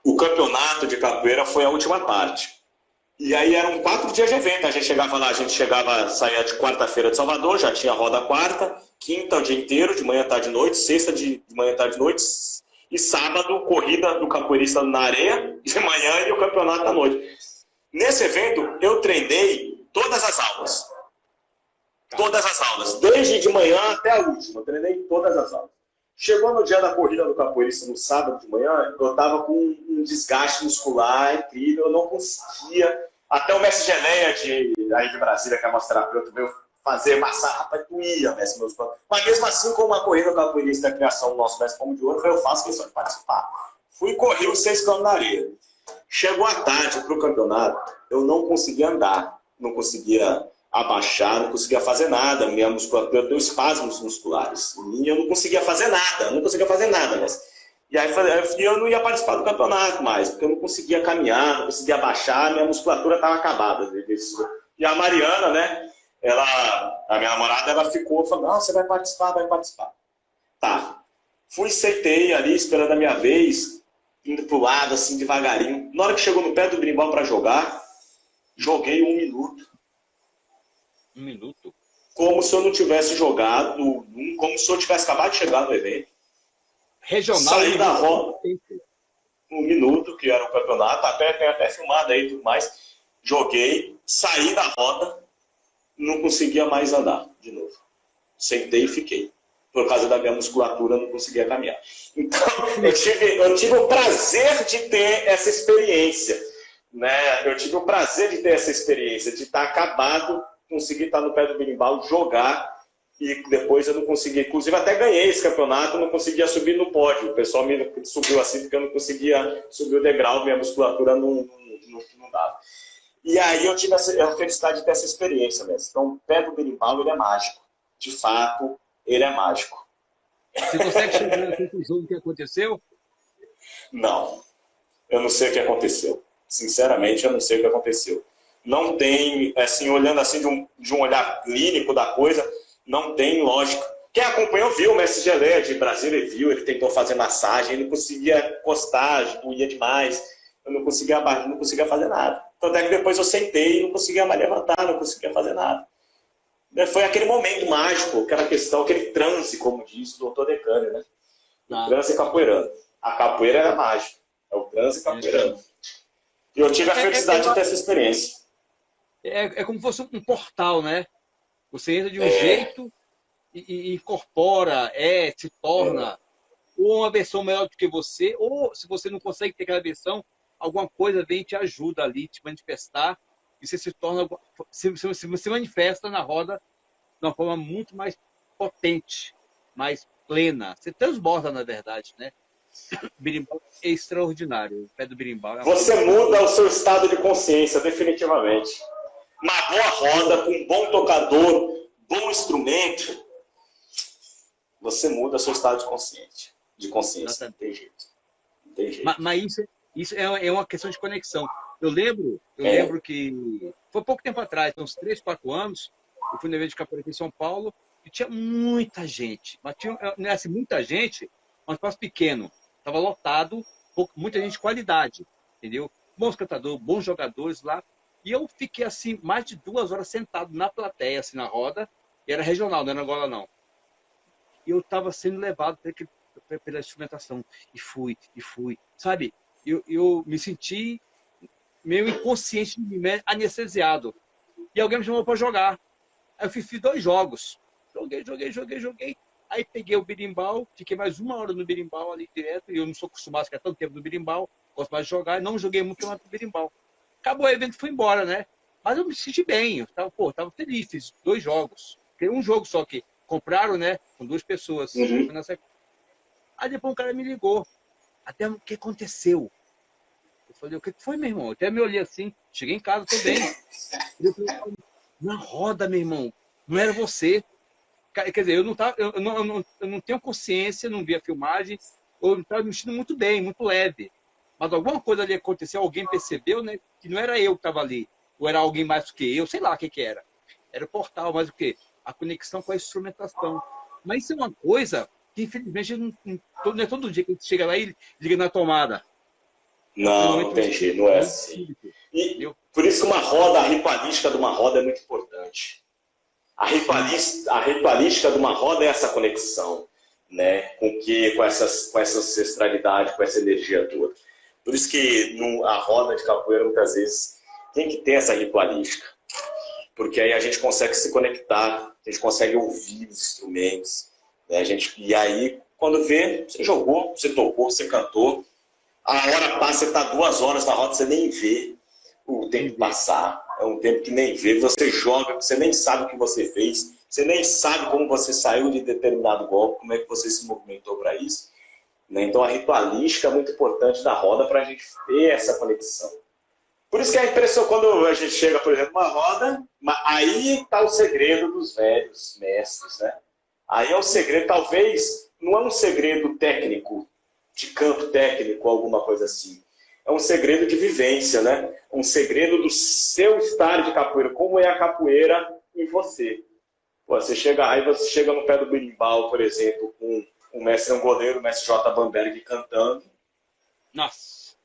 O campeonato de capoeira foi a última parte. E aí eram 4 dias de evento. A gente chegava lá, saía de quarta-feira de Salvador, já tinha roda quarta, quinta o dia inteiro, de manhã, tarde e noite, sexta de manhã, tarde e noite, e sábado, corrida do capoeirista na areia, de manhã, e o campeonato à noite. Nesse evento, eu treinei todas as aulas. Todas as aulas. Desde de manhã até a última. Eu treinei todas as aulas. Chegou no dia da corrida do capoeirista, no sábado de manhã, eu estava com um desgaste muscular incrível, eu não conseguia. Até o mestre Geleia aí de Brasília, que é massoterapeuta, veio fazer massagem, rapaz, doía, mestre muscular. Mas mesmo assim, como a corrida do capoeirista é a criação do nosso mestre Pomo de Ouro, eu faço questão de participar. Fui correr os 6 km na areia. Chegou a tarde para o campeonato, eu não conseguia andar, não conseguia abaixar, não conseguia fazer nada, minha musculatura deu espasmos musculares, e eu não conseguia fazer nada, mas... E aí eu não ia participar do campeonato mais, porque eu não conseguia caminhar, não conseguia abaixar, minha musculatura estava acabada. E a Mariana, né, a minha namorada, ela ficou, falou, não, você vai participar. Tá, sentei ali, esperando a minha vez, indo pro lado, assim, devagarinho. Na hora que chegou no pé do berimbau para jogar, joguei 1 minuto. 1 minuto? Como se eu não tivesse jogado, como se eu tivesse acabado de chegar no evento. Regional. Saí da roda, 1 minuto, que era o campeonato, tem até filmado aí e tudo mais. Joguei, saí da roda, não conseguia mais andar de novo. Sentei e fiquei. Por causa da minha musculatura, não conseguia caminhar. Então, eu tive o prazer de ter essa experiência. Né? Eu tive o prazer de ter essa experiência, de estar acabado, conseguir estar no pé do berimbau, jogar, e depois eu não consegui. Inclusive, até ganhei esse campeonato, não conseguia subir no pódio. O pessoal me subiu assim, porque eu não conseguia subir o degrau, minha musculatura não dava. E aí eu tive a felicidade de ter essa experiência mesmo. Então, o pé do berimbau, ele é mágico. De fato, ele é mágico. Você consegue chegar na conclusão do que aconteceu? Não. Eu não sei o que aconteceu. Sinceramente, eu não sei o que aconteceu. Não tem, assim, olhando assim de um olhar clínico da coisa, não tem lógica. Quem acompanhou viu, o mestre Geleia de Brasília viu, ele tentou fazer massagem, ele não conseguia encostar, doía demais, eu não conseguia fazer nada. Então, até que depois eu sentei e não conseguia mais levantar, não conseguia fazer nada. Foi aquele momento mágico, aquela questão, aquele transe, como diz o doutor Decânio, né? O transe capoeirano. A capoeira é mágica, é o transe capoeirano. E eu tive a felicidade de ter essa experiência. É como se fosse um portal, né? Você entra de um jeito e incorpora, se torna ou uma versão melhor do que você, ou se você não consegue ter aquela versão, alguma coisa vem e te ajuda ali, te manifestar, e você se torna, se manifesta na roda de uma forma muito mais potente, mais plena. Você transborda, na verdade, né? O berimbau é extraordinário. O pé do berimbau Você muda o seu estado de consciência, definitivamente. Uma boa roda, com um bom tocador, bom instrumento, você muda o seu estado de consciência. Não tem jeito. Não tem jeito. Mas isso é uma questão de conexão. Eu lembro que foi pouco tempo atrás, uns 3, 4 anos, eu fui no evento de capoeira em São Paulo e tinha muita gente. Mas tinha assim, muita gente, um espaço pequeno. Estava lotado, muita gente de qualidade, entendeu? Bons cantadores, bons jogadores lá. E eu fiquei assim, mais de 2 horas sentado na plateia, assim, na roda, E era regional, não era Angola, não. E eu estava sendo levado pela instrumentação. E fui, sabe? Eu me senti meio inconsciente, anestesiado. E alguém me chamou para jogar. Aí eu fiz 2 jogos. Joguei. Aí peguei o berimbau, fiquei mais 1 hora no berimbau ali direto, e eu não sou acostumado a ficar tanto tempo no berimbau, gosto mais de jogar, não joguei muito no berimbau. Acabou o evento, fui embora, né? Mas eu me senti bem, eu tava feliz, fiz 2 jogos. Tem um jogo só que compraram, né? Com 2 pessoas. Uhum. Aí depois um cara me ligou. Até o que aconteceu? Eu falei, o que foi, meu irmão? Eu até me olhei assim, cheguei em casa, tô bem. Eu falei, na roda, meu irmão, não era você. Quer dizer, eu não tenho consciência, não vi a filmagem, eu estava me sentindo muito bem, muito leve. Mas alguma coisa ali aconteceu, alguém percebeu, né, que não era eu que estava ali, ou era alguém mais do que eu, sei lá o que era. Era o portal, mas o quê? A conexão com a instrumentação. Mas isso é uma coisa que, infelizmente, não é todo dia que a gente chega lá e liga na tomada. Não tem jeito, não é assim. E por isso que a ritualística de uma roda é muito importante. A ritualística de uma roda é essa conexão, né? Com essa ancestralidade, com essa energia toda. Por isso que a roda de capoeira, muitas vezes, tem que ter essa ritualística. Porque aí a gente consegue se conectar, a gente consegue ouvir os instrumentos. Né? E aí, quando vê, você jogou, você tocou, você cantou. A hora passa, você está 2 horas na roda, você nem vê o tempo passar. É um tempo que nem vê. Você joga, você nem sabe o que você fez. Você nem sabe como você saiu de determinado golpe, como é que você se movimentou para isso. Né? Então a ritualística é muito importante da roda para a gente ter essa conexão. Por isso que é impressionante quando a gente chega, por exemplo, numa roda, aí está o segredo dos velhos mestres. Né? Aí é o segredo, talvez, não é um segredo técnico, de canto técnico, alguma coisa assim. É um segredo de vivência, né? Um segredo do seu estar de capoeira. Como é a capoeira em você. Você chega no pé do berimbau, por exemplo, com o mestre angoleiro, o mestre J. Bamberg cantando. Nossa!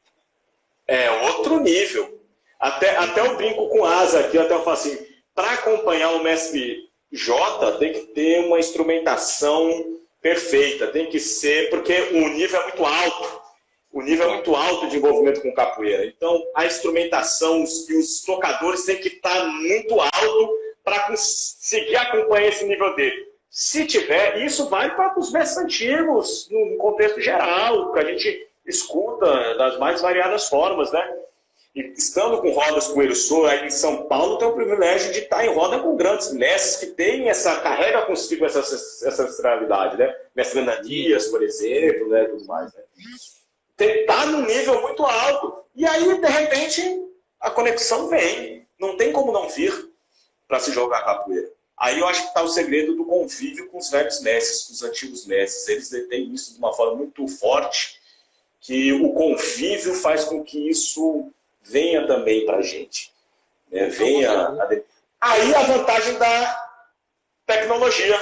É outro nível. Até eu brinco com asa aqui, até eu falo assim, para acompanhar o mestre J, tem que ter uma instrumentação perfeita. Tem que ser, porque o nível é muito alto. O nível é muito alto de envolvimento com capoeira. Então, a instrumentação e os tocadores têm que estar muito alto para conseguir acompanhar esse nível dele. Se tiver, isso vale para os mestres antigos, no contexto geral, que a gente escuta das mais variadas formas, né? E estando com rodas com o Erussô, aí em São Paulo, tem o privilégio de estar em roda com grandes mestres que têm carrega consigo essa ancestralidade, né? Mestre Ananias, por exemplo, né? Tudo mais, né? Está num nível muito alto. E aí, de repente, a conexão vem. Não tem como não vir para se jogar capoeira. Aí eu acho que está o segredo do convívio com os velhos mestres, com os antigos mestres. Eles detêm isso de uma forma muito forte, que o convívio faz com que isso venha também para a gente. Né? Aí a vantagem da tecnologia.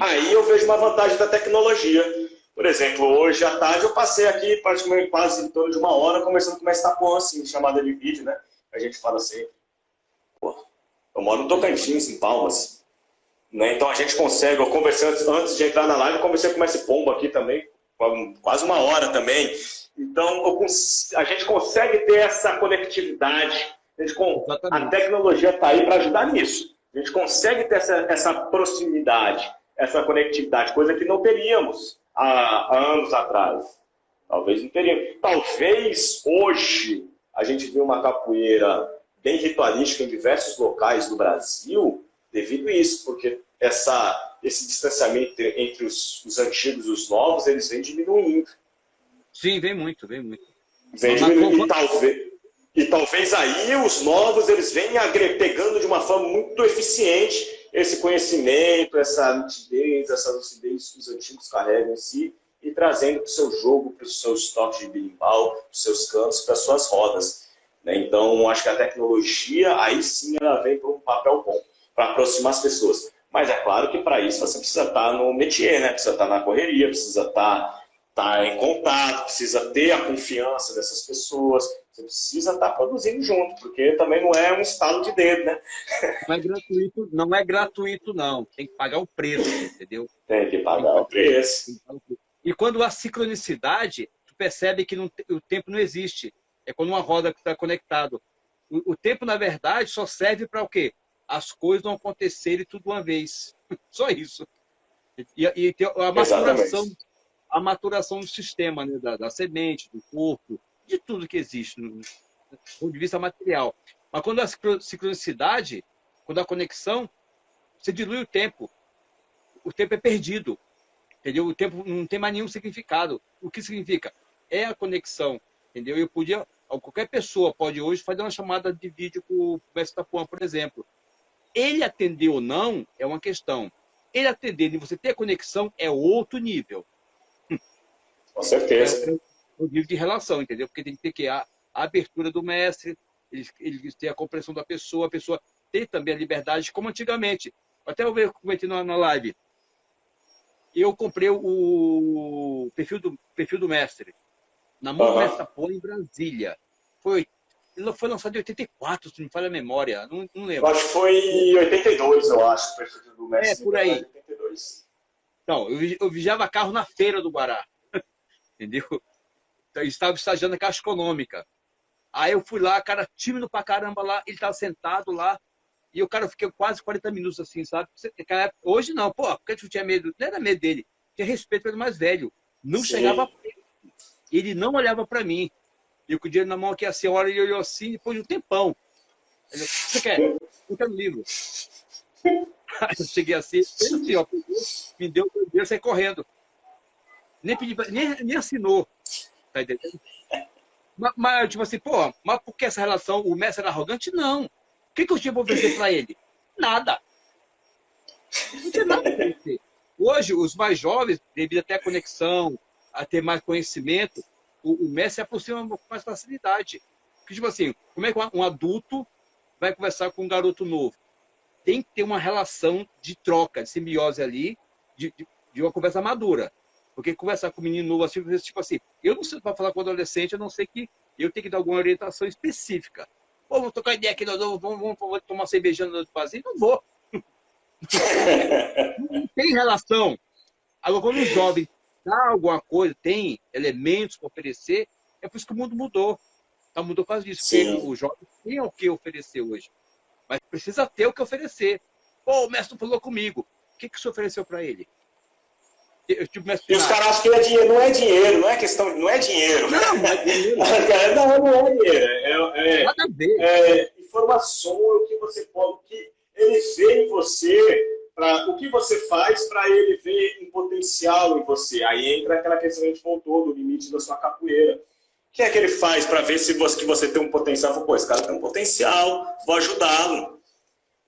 Aí eu vejo uma vantagem da tecnologia. Por exemplo, hoje à tarde eu passei aqui praticamente quase em torno de 1 hora conversando com o mestre Tapuã, assim, chamada de vídeo, né? A gente fala assim, pô, eu moro no Tocantins, em Palmas. Né? Então a gente consegue, eu conversei antes de entrar na live, eu conversei com o mestre Pombo aqui também, quase 1 hora também. Então a gente consegue ter essa conectividade, a tecnologia está aí para ajudar nisso. A gente consegue ter essa proximidade, essa conectividade, coisa que não teríamos há anos atrás. Talvez não teríamos. Talvez hoje a gente viu uma capoeira bem ritualística em diversos locais do Brasil devido a isso, porque esse distanciamento entre os antigos e os novos, eles vêm diminuindo. Sim, vem muito, vem muito. Vem diminuindo, e talvez aí os novos eles venham pegando de uma forma muito eficiente esse conhecimento, essa nitidez, essa lucidez que os antigos carregam em si e trazendo para o seu jogo, para os seus toques de berimbau, para os seus cantos, para as suas rodas. Né? Então, acho que a tecnologia, aí sim, ela vem para um papel bom, para aproximar as pessoas. Mas é claro que para isso você precisa estar no métier, né? Precisa estar na correria, precisa estar estar em contato, precisa ter a confiança dessas pessoas, você precisa estar produzindo junto, porque também não é um estalo de dedo, né? Não é gratuito, não é gratuito, não. Tem que pagar o preço, entendeu? Tem que Tem que pagar o tem preço. que pagar o preço. E quando há sincronicidade, tu percebe que o tempo não existe. É quando uma roda está conectado. O tempo, na verdade, só serve para o quê? As coisas não acontecerem tudo uma vez. Só isso. E tem Exatamente. a maturação do sistema, né? Da semente, do corpo, de tudo que existe, do ponto de vista material. Mas quando há sincronicidade, quando há conexão, você dilui o tempo. O tempo é perdido. Entendeu? O tempo não tem mais nenhum significado. O que significa? É a conexão. Entendeu? Eu podia, qualquer pessoa pode hoje fazer uma chamada de vídeo com o mestre Tapuã, por exemplo. Ele atender ou não é uma questão. Ele atender e você ter a conexão é outro nível. Com É certeza. o nível de relação, entendeu? Porque tem que ter que a abertura do mestre, ele ter a compreensão da pessoa, a pessoa ter também a liberdade, como antigamente. Até eu comentei na live. Eu comprei o perfil do mestre, na mão do mestre Aham. Tapuã, em Brasília. Ele foi lançado em 84, se não me falha a memória, não Eu lembro. acho que foi em 82, eu acho, o perfil do É, Messi por Miguel é aí. 82. Então, eu vigiava carro na feira do Guará, entendeu? Então, eu estava estagiando na Caixa Econômica. Aí eu fui lá, cara tímido pra caramba lá, ele tava sentado lá, e o cara, eu fiquei quase 40 minutos assim, sabe? Hoje não, pô, porque eu tinha medo, não era medo dele, tinha respeito pelo mais velho. Não chegava Sim. perto. Ele não olhava para mim. E eu com o dinheiro na mão aqui, assim, a hora ele olhou assim, depois de um tempão. Ele, o que você quer? Eu quero um livro. Aí eu cheguei assim, ele assim, ó, me deu o dinheiro, saí correndo. Nem, pedi, nem assinou. Tá entendendo? Mas, tipo assim, pô, mas por que essa relação? O mestre era arrogante? Não. O que eu tinha para oferecer para ele? Nada. Não tinha nada para oferecer. Hoje, os mais jovens, devido até a conexão, a ter mais conhecimento, o mestre se aproxima com mais facilidade. Porque, tipo assim, como é que um adulto vai conversar com um garoto novo? Tem que ter uma relação de troca, de simbiose ali, de uma conversa madura. Porque conversar com um menino novo assim, tipo assim, eu não sei para falar com um adolescente, a não ser que eu tenho que dar alguma orientação específica. Pô, vamos tocar ideia aqui, vamos tomar uma cervejinha no barzinho? Não vou. Não tem relação. Agora, quando o jovem dá alguma coisa, tem elementos para oferecer, é por isso que o mundo mudou. Tá, mudou por causa disso, porque Sim. o jovem tem o que oferecer hoje, mas precisa ter o que oferecer. Pô, o mestre falou comigo. O que você ofereceu para ele? Eu tive mestre E os Pinati. caras acham que é dinheiro. Não é dinheiro, não é questão, não é dinheiro. Não, não é dinheiro. Não, não é dinheiro. Nada a ver. É informação, o que você pode, o que ele vê em você, o que você faz para ele ver um potencial em você. Aí entra aquela questão que a gente voltou do limite da sua capoeira. O que é que ele faz para ver se você, que você tem um potencial? Pô, esse cara tem um potencial, vou ajudá-lo.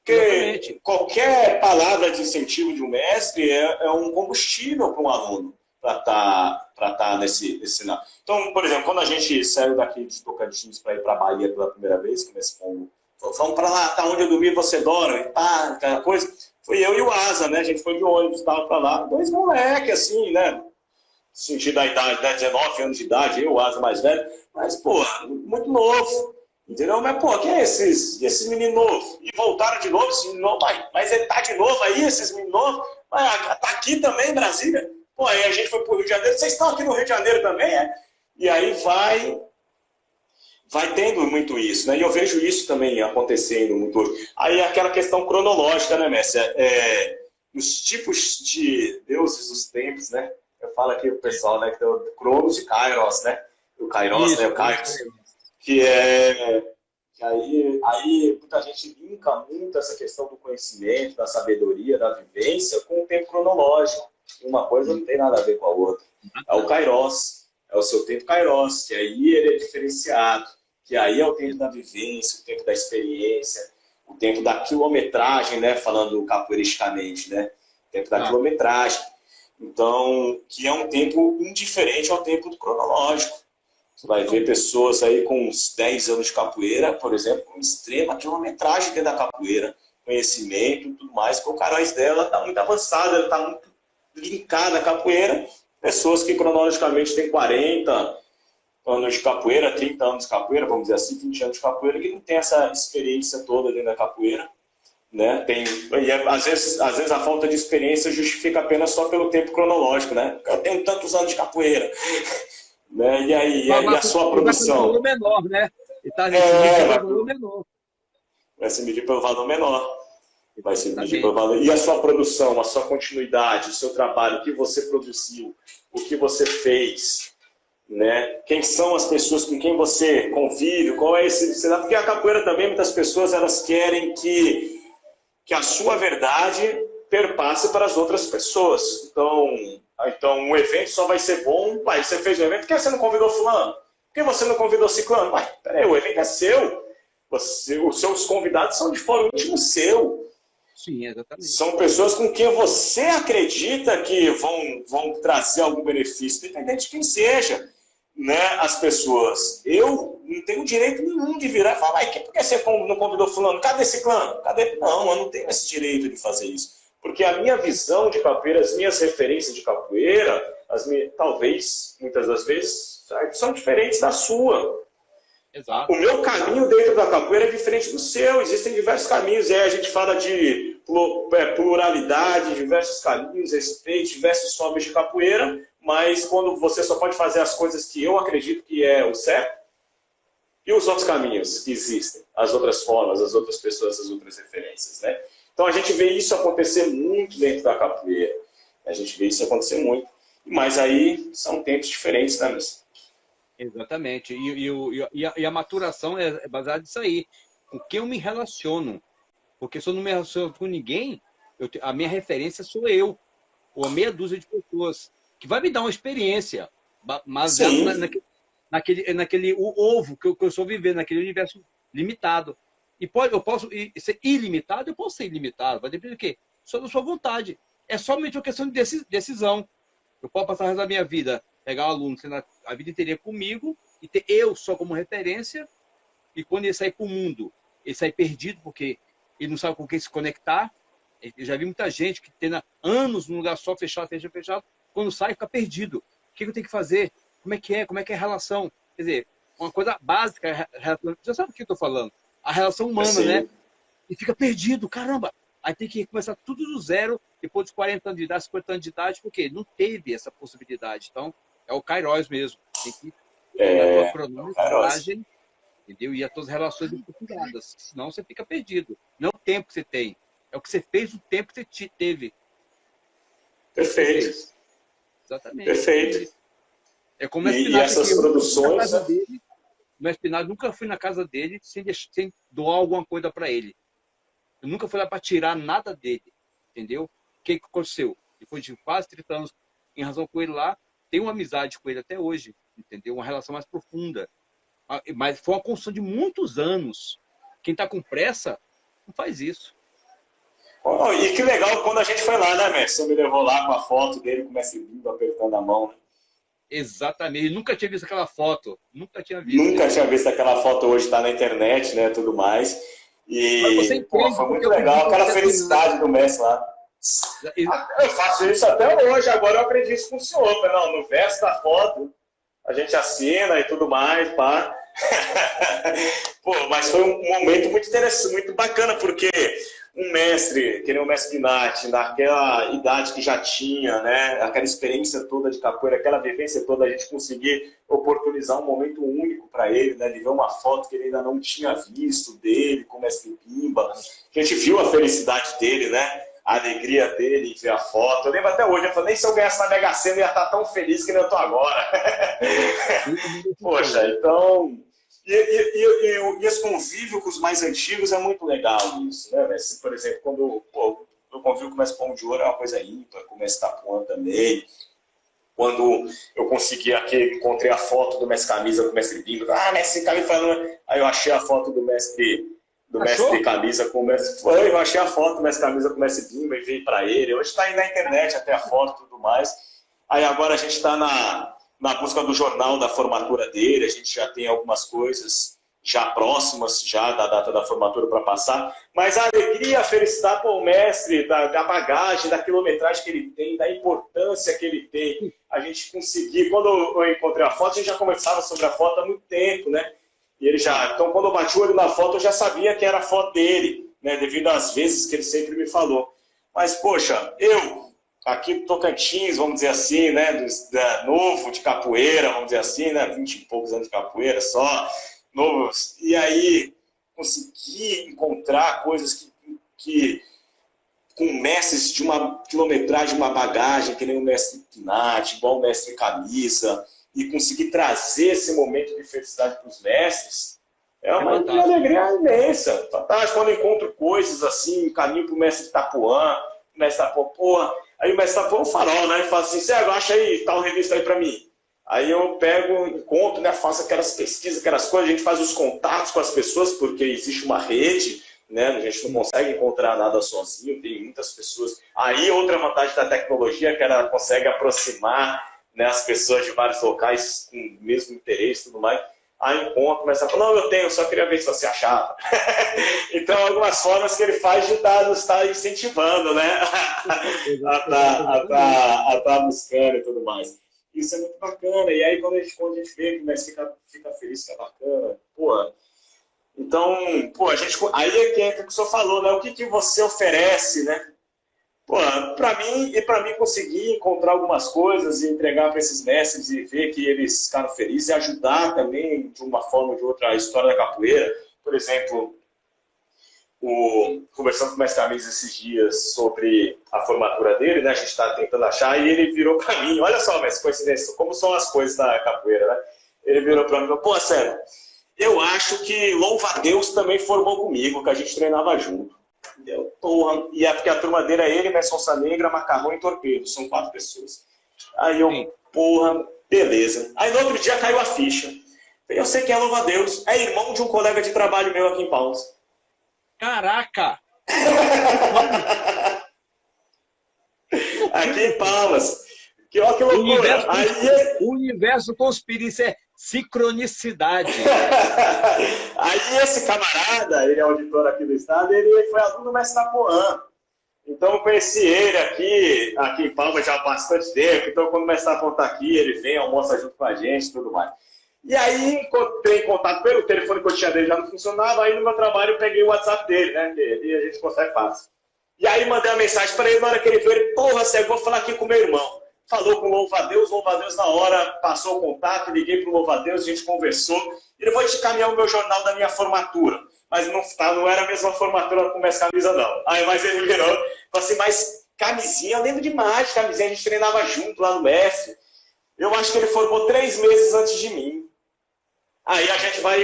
Porque Exatamente. qualquer palavra de incentivo de um mestre é um combustível para um aluno para tá nesse sinal. Então, por exemplo, quando a gente saiu daqui de Tocantins para ir para a Bahia pela primeira vez, que nesse ponto, vamos para lá, tá onde eu dormi, você dorme, e pá, aquela coisa. Foi eu e o Asa, né? A gente foi de ônibus, estava para lá, dois moleques, assim, né? Sentido da idade, né? 19 anos de idade, eu, o Asa mais velho, mas, pô, muito novo. Entendeu? Mas, pô, quem é esses meninos novos? E voltaram de novo, esses meninos novos, mas ele tá de novo aí, esses meninos novos? Mas tá aqui também em Brasília? Pô, aí a gente foi pro Rio de Janeiro, vocês estão aqui no Rio de Janeiro também, é? E aí vai tendo muito isso, né? E eu vejo isso também acontecendo muito hoje. Aí aquela questão cronológica, né, Messi? Os tipos de deuses dos tempos, né? Eu falo aqui o pessoal, né, que tem o Cronos e Kairos, né? O Kairos, né? Isso. O Kairos. Que é que aí muita gente linka muito essa questão do conhecimento, da sabedoria, da vivência com o tempo cronológico. Uma coisa não tem nada a ver com a outra. É o Kairos, é o seu tempo Kairos, que aí ele é diferenciado, que aí é o tempo da vivência, o tempo da experiência, o tempo da quilometragem, né? Falando capoeiristicamente, né? O tempo da quilometragem. Então, que é um tempo indiferente ao tempo do cronológico. Você vai ver pessoas aí com uns 10 anos de capoeira, por exemplo, com extrema quilometragem dentro da capoeira, conhecimento e tudo mais, porque o Kairos dela está muito avançado, ela está muito linkada à capoeira, pessoas que cronologicamente têm 40 anos de capoeira, 30 anos de capoeira, vamos dizer assim, 20 anos de capoeira, que não tem essa experiência toda dentro da capoeira, né? Às vezes a falta de experiência justifica apenas só pelo tempo cronológico, né? Eu tenho tantos anos de capoeira, né? E aí, a sua produção? Valor menor, né? E tá nesse medir pelo valor menor. Vai se medir pelo valor menor. Vai se medir Exatamente. pelo valor. E a sua produção, a sua continuidade, o seu trabalho, o que você produziu, o que você fez, né? Quem são as pessoas com quem você convive, qual é esse... Porque a capoeira também, muitas pessoas, elas querem que a sua verdade perpasse para as outras pessoas. Então um evento só vai ser bom, você fez um evento, por que você não convidou fulano? Por que você não convidou ciclano? Peraí, o evento é seu. Os seus convidados são de fora íntimo seu. Sim, exatamente. São pessoas com quem você acredita que vão trazer algum benefício, independente de quem seja, né, as pessoas. Eu não tenho direito nenhum de virar e falar, por que você não convidou fulano? Cadê ciclano? Cadê? Não, eu não tenho esse direito de fazer isso. Porque a minha visão de capoeira, as minhas referências de capoeira, talvez, muitas das vezes, são diferentes da sua. Exato. O meu caminho dentro da capoeira é diferente do seu. Existem diversos caminhos. A gente fala de pluralidade, diversos caminhos, respeito, diversos formas de capoeira, mas quando você só pode fazer as coisas que eu acredito que é o certo, e os outros caminhos que existem, as outras formas, as outras pessoas, as outras referências, né? Então a gente vê isso acontecer muito dentro da capoeira. A gente vê isso acontecer muito. Mas aí são tempos diferentes, né, Miss? Exatamente. E a maturação é baseada nisso aí. Com quem eu me relaciono. Porque se eu não me relaciono com ninguém, a minha referência sou eu. Ou meia dúzia de pessoas. Que vai me dar uma experiência. Mas naquele ovo que eu estou vivendo, naquele universo limitado. Eu posso ser ilimitado, eu posso ser ilimitado. Vai depender do quê? Só da sua vontade. É somente uma questão de decisão. Eu posso passar o resto da minha vida, pegar um aluno, a vida inteira comigo, e ter eu só como referência, e quando ele sair para o mundo, ele sai perdido, porque ele não sabe com quem se conectar. Eu já vi muita gente que tem anos num lugar só, fechado, quando sai, fica perdido. O que eu tenho que fazer? Como é que é? Como é que é a relação? Quer dizer, uma coisa básica, você sabe o que eu estou falando? A relação humana, né? E fica perdido, caramba! Aí tem que começar tudo do zero, depois dos 40 anos de idade, 50 anos de idade, porque não teve essa possibilidade. Então, é o Kairos mesmo. Tem que ter a tua cronometragem, entendeu? E as tuas relações estruturadas. Senão você fica perdido. Não é o tempo que você tem. É o que você fez, o tempo que você teve. Perfeito. Exatamente. Perfeito. É como e essas produções... O Espinado nunca fui na casa dele sem doar alguma coisa para ele. Eu nunca fui lá para tirar nada dele, entendeu? O que aconteceu? Depois de quase 30 anos em razão com ele lá, tenho uma amizade com ele até hoje, entendeu? Uma relação mais profunda. Mas foi uma construção de muitos anos. Quem está com pressa, não faz isso. E que legal quando a gente foi lá, né, mestre? Você me levou lá com a foto dele com o mestre Bimbo apertando a mão, né? Exatamente. Eu nunca tinha visto aquela foto. Nunca tinha visto. Nunca tinha visto aquela foto, hoje está na internet, né, tudo mais. E foi muito legal, aquela felicidade do mestre lá. Eu faço isso até hoje, agora eu aprendi isso com o senhor. Não, no verso da foto, a gente assina e tudo mais, pá. Mas foi um momento muito interessante, muito bacana, porque um mestre, que nem o mestre Binatti, naquela idade que já tinha, né, aquela experiência toda de capoeira, aquela vivência toda, a gente conseguir oportunizar um momento único para ele, né, de ver uma foto que ele ainda não tinha visto dele, com o mestre Pimba. A gente viu a felicidade dele, né, a alegria dele em ver a foto. Eu lembro até hoje, eu falei, nem se eu ganhasse na Mega Sena eu ia estar tão feliz que nem eu estou agora. Poxa, então... E esse convívio com os mais antigos é muito legal isso, né? Por exemplo, quando eu convivo com o mestre Pão de Ouro é uma coisa ímpar, com o mestre Tapuã também. Quando eu consegui aqui, encontrei a foto do mestre Camisa com o mestre Bimba. Mestre Camisa falando... Aí eu achei a foto do mestre Camisa com o mestre... Eu achei a foto do mestre Camisa com o mestre Bimba e veio para ele. Hoje está aí na internet até a foto e tudo mais. Aí agora a gente está na busca do jornal da formatura dele, a gente já tem algumas coisas já próximas, já da data da formatura para passar, mas a alegria, a felicidade, pô, o mestre, da bagagem, da quilometragem que ele tem, da importância que ele tem, a gente conseguir, quando eu encontrei a foto, a gente já conversava sobre a foto há muito tempo, né? E ele já, então quando eu bati o olho na foto, eu já sabia que era a foto dele, né? Devido às vezes que ele sempre me falou. Mas, poxa, eu, aqui do Tocantins, vamos dizer assim, né? Novo de capoeira, vamos dizer assim, né? 20 e poucos anos de capoeira só, novos. E aí, conseguir encontrar coisas que com mestres de uma quilometragem, uma bagagem, que nem o mestre Pinati, igual o mestre Camisa, e conseguir trazer esse momento de felicidade para os mestres, é uma alegria imensa. Fantástico. Quando eu encontro coisas assim, caminho para o mestre Itapuã, o mestre Itapuã, porra, aí o mestre Itapuã é um farol, né? Ele fala assim, Cego, acha aí tal revista aí para mim. Aí eu pego, encontro, né, faço aquelas pesquisas, aquelas coisas, a gente faz os contatos com as pessoas, porque existe uma rede, né, a gente não consegue encontrar nada sozinho, tem muitas pessoas. Aí outra vantagem da tecnologia é que ela consegue aproximar, né, as pessoas de vários locais com o mesmo interesse e tudo mais. Aí encontro, começa a falar, não, eu tenho, só queria ver se você achava. Então, algumas formas que ele faz de estar incentivando, né, a estar buscando e tudo mais. Isso é muito bacana. E aí, quando a gente vê que o mestre fica feliz, fica bacana, pô. Então, pô, aí é que entra o que o senhor falou, né? O que você oferece, né? Pô, para mim conseguir encontrar algumas coisas e entregar para esses mestres e ver que eles ficaram felizes e ajudar também, de uma forma ou de outra, a história da capoeira. Por exemplo, conversando com o mestre Camisa esses dias sobre a formatura dele, né? A gente está tentando achar, e ele virou para mim, olha só, mestre, coincidência, como são as coisas da capoeira, né? Ele virou para mim e falou, pô, sério, eu acho que Louva-a-Deus também formou comigo, que a gente treinava junto. Entendeu? Porra, e é porque a turma dele é ele, Mestre Onça Negra, Macarrão e Torpedo, são 4 pessoas. Aí eu, porra, beleza. Aí no outro dia caiu a ficha. Eu sei quem é Louva-a-Deus, é irmão de um colega de trabalho meu aqui em Palmas. Caraca! Aqui em Palmas. Que loucura. O universo conspira, isso é sincronicidade. Aí esse camarada, ele é auditor aqui do estado, ele foi aluno do mestre Itapuã. Então eu conheci ele aqui em Palmas já há bastante tempo. Então quando o mestre Itapuã está aqui, ele vem, almoça junto com a gente e tudo mais. E aí encontrei em contato pelo telefone que eu tinha dele, já não funcionava. Aí no meu trabalho eu peguei o WhatsApp dele, né? E a gente consegue fácil. E aí mandei uma mensagem para ele, na hora que ele viu, ele, porra, Cego, vou falar aqui com meu irmão. Falou com o Louva-a-Deus na hora passou o contato, liguei para o Louva-a-Deus, a gente conversou. Ele foi te caminhar o meu jornal da minha formatura. Mas não era a mesma formatura com minhas camisas, não. Aí, mas ele virou, falou assim, mas camisinha, eu lembro demais de camisinha, a gente treinava junto lá no F. Eu acho que ele formou 3 meses antes de mim. Aí a gente vai.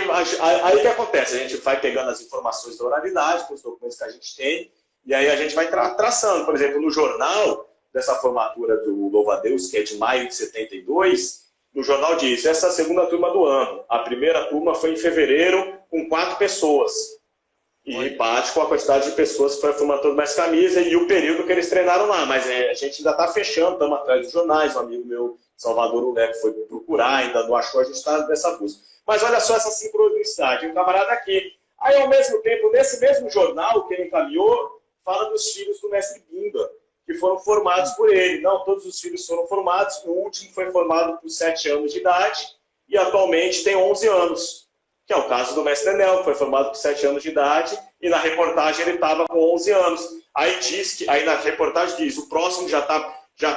Aí o que acontece? A gente vai pegando as informações da oralidade, com os documentos que a gente tem, e aí a gente vai traçando. Por exemplo, no jornal dessa formatura do Louva-a-Deus, que é de maio de 72, no jornal diz, essa é a segunda turma do ano. A primeira turma foi em fevereiro, com 4 pessoas. E bate com a quantidade de pessoas que foi a formatura do Mestre Camisa e o período que eles treinaram lá. Mas a gente ainda está fechando, estamos atrás dos jornais. Um amigo meu, Salvador Uleco, foi procurar, ainda não achou, a gente está nessa busca. Mas olha só essa sincronicidade. Um camarada aqui. Aí, ao mesmo tempo, nesse mesmo jornal que ele encaminhou, fala dos filhos do Mestre Bimba, que foram formados por ele. Não, todos os filhos foram formados. O último foi formado por 7 anos de idade e atualmente tem 11 anos. Que é o caso do Mestre Enel, que foi formado por 7 anos de idade e na reportagem ele estava com 11 anos. Aí na reportagem diz, o próximo já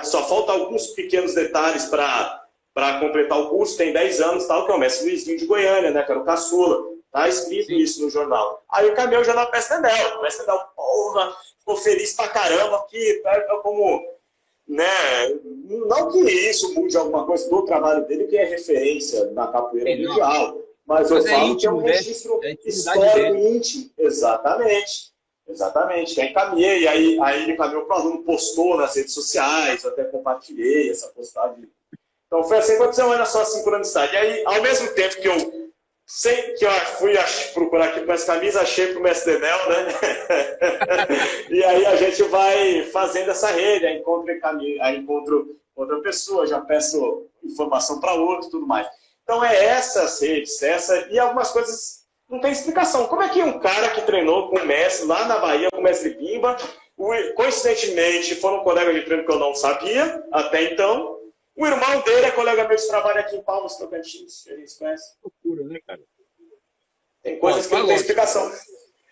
só falta alguns pequenos detalhes para completar o curso, tem 10 anos, tal, que é o Mestre Luizinho de Goiânia, né, que era o caçula. Tá escrito isso no jornal. Aí eu caminhei o jornal do Mestre Enel. O Mestre Enel, porra, ficou feliz pra caramba aqui, como, né, não que isso mude alguma coisa do trabalho dele, que é referência na capoeira mundial, mas eu falo que é um registro histórico íntimo. Exatamente. Aí encaminhei, aí ele encaminhou para o aluno, postou nas redes sociais, eu até compartilhei essa postagem. Então foi assim que aconteceu, olha só a sincronicidade. E aí, ao mesmo tempo que eu fui procurar aqui com essa camisa, achei para o Mestre Enel, né? E aí a gente vai fazendo essa rede, aí encontro outra pessoa, já peço informação para outro e tudo mais. Então essas redes, e algumas coisas Não tem explicação. Como é que um cara que treinou com o mestre lá na Bahia, com o mestre Bimba, coincidentemente foram um colega de treino que eu não sabia até então, o irmão dele é colega meu de trabalho aqui em Palmas, Tocantins, a gente conhece. Loucura, né, cara? Tem coisas que não tem explicação.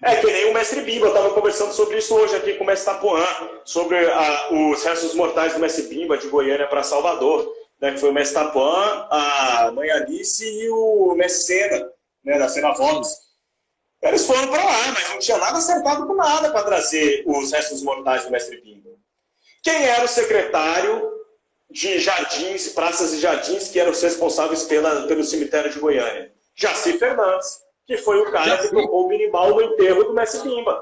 É que nem o mestre Bimba, eu estava conversando sobre isso hoje aqui com o mestre Tapuã, sobre os restos mortais do mestre Bimba de Goiânia para Salvador, né, que foi o mestre Tapuã, a mãe Alice e o mestre Sena, né, da Sena Vox. Eles foram para lá, mas não tinha nada acertado com nada para trazer os restos mortais do mestre Bimba. Quem era o secretário de jardins, praças e jardins, que eram os responsáveis pelo cemitério de Goiânia? Jaci Fernandes, que foi o cara que tocou o berimbau no enterro do mestre Bimba.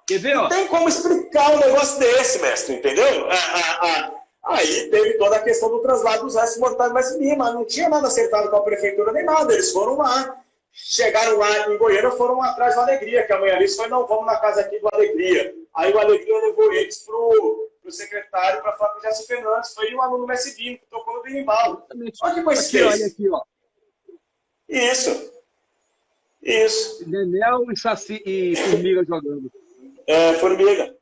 Quer ver, ó? Não tem como explicar um negócio desse, mestre, entendeu? Aí teve toda a questão do traslado dos restos mortais do mestre Bimba. Não tinha nada acertado com a prefeitura nem nada. Eles foram lá. Chegaram lá em Goiânia, foram atrás do Alegria, que a mãe Alice foi, não, vamos na casa aqui do Alegria. Aí o Alegria levou eles pro secretário para falar com o Jaci Fernandes. Foi o aluno Messi Bimba, que tocou no berimbau. Olha que coincidência. Olha aqui, ó. Isso. Nenel e Saci e Formiga jogando. Formiga.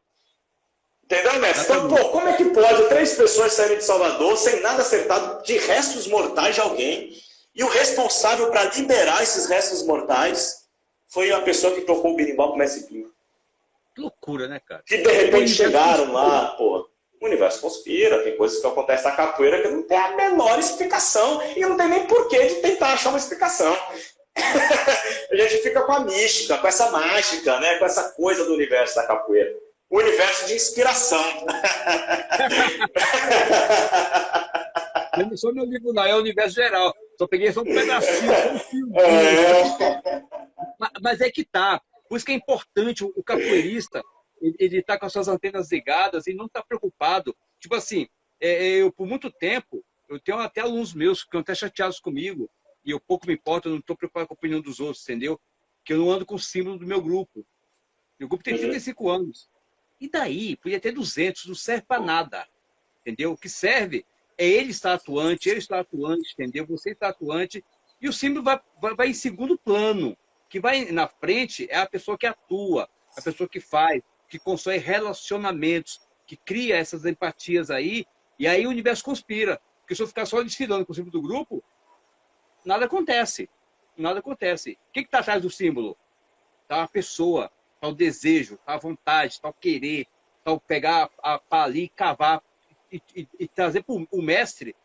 Entendeu, mestre? Então, pô, como é que pode 3 pessoas saírem de Salvador sem nada acertado de restos mortais de alguém? E o responsável para liberar esses restos mortais foi a pessoa que tocou o berimbau com o mestre Bimba. Que loucura, né, cara? Que de repente chegaram lá, pô. O universo conspira, tem coisas que acontecem na capoeira que não tem a menor explicação e não tem nem porquê de tentar achar uma explicação. A gente fica com a mística, com essa mágica, né? Com essa coisa do universo da capoeira. O universo de inspiração. Eu não sou meu livro, não, é o universo geral. Só peguei só um pedacinho, um fio. Mas é que tá. Por isso que é importante o capoeirista, ele tá com as suas antenas ligadas e não tá preocupado. Tipo assim, eu por muito tempo, eu tenho até alunos meus que estão até chateados comigo, e eu pouco me importo, eu não estou preocupado com a opinião dos outros, entendeu? Que eu não ando com o símbolo do meu grupo. Meu grupo tem 35 anos. E daí? Podia ter 200, não serve para nada. Entendeu? O que serve é ele estar atuante, entendeu? Você está atuante, e o símbolo vai em segundo plano. O que vai na frente é a pessoa que atua, a pessoa que faz, que constrói relacionamentos, que cria essas empatias aí, e aí o universo conspira. Porque se eu ficar só desfilando com o símbolo do grupo, nada acontece. Nada acontece. O que está atrás do símbolo? Está a pessoa, está o desejo, está a vontade, está o querer, está o pegar a pá ali e cavar e trazer para o mestre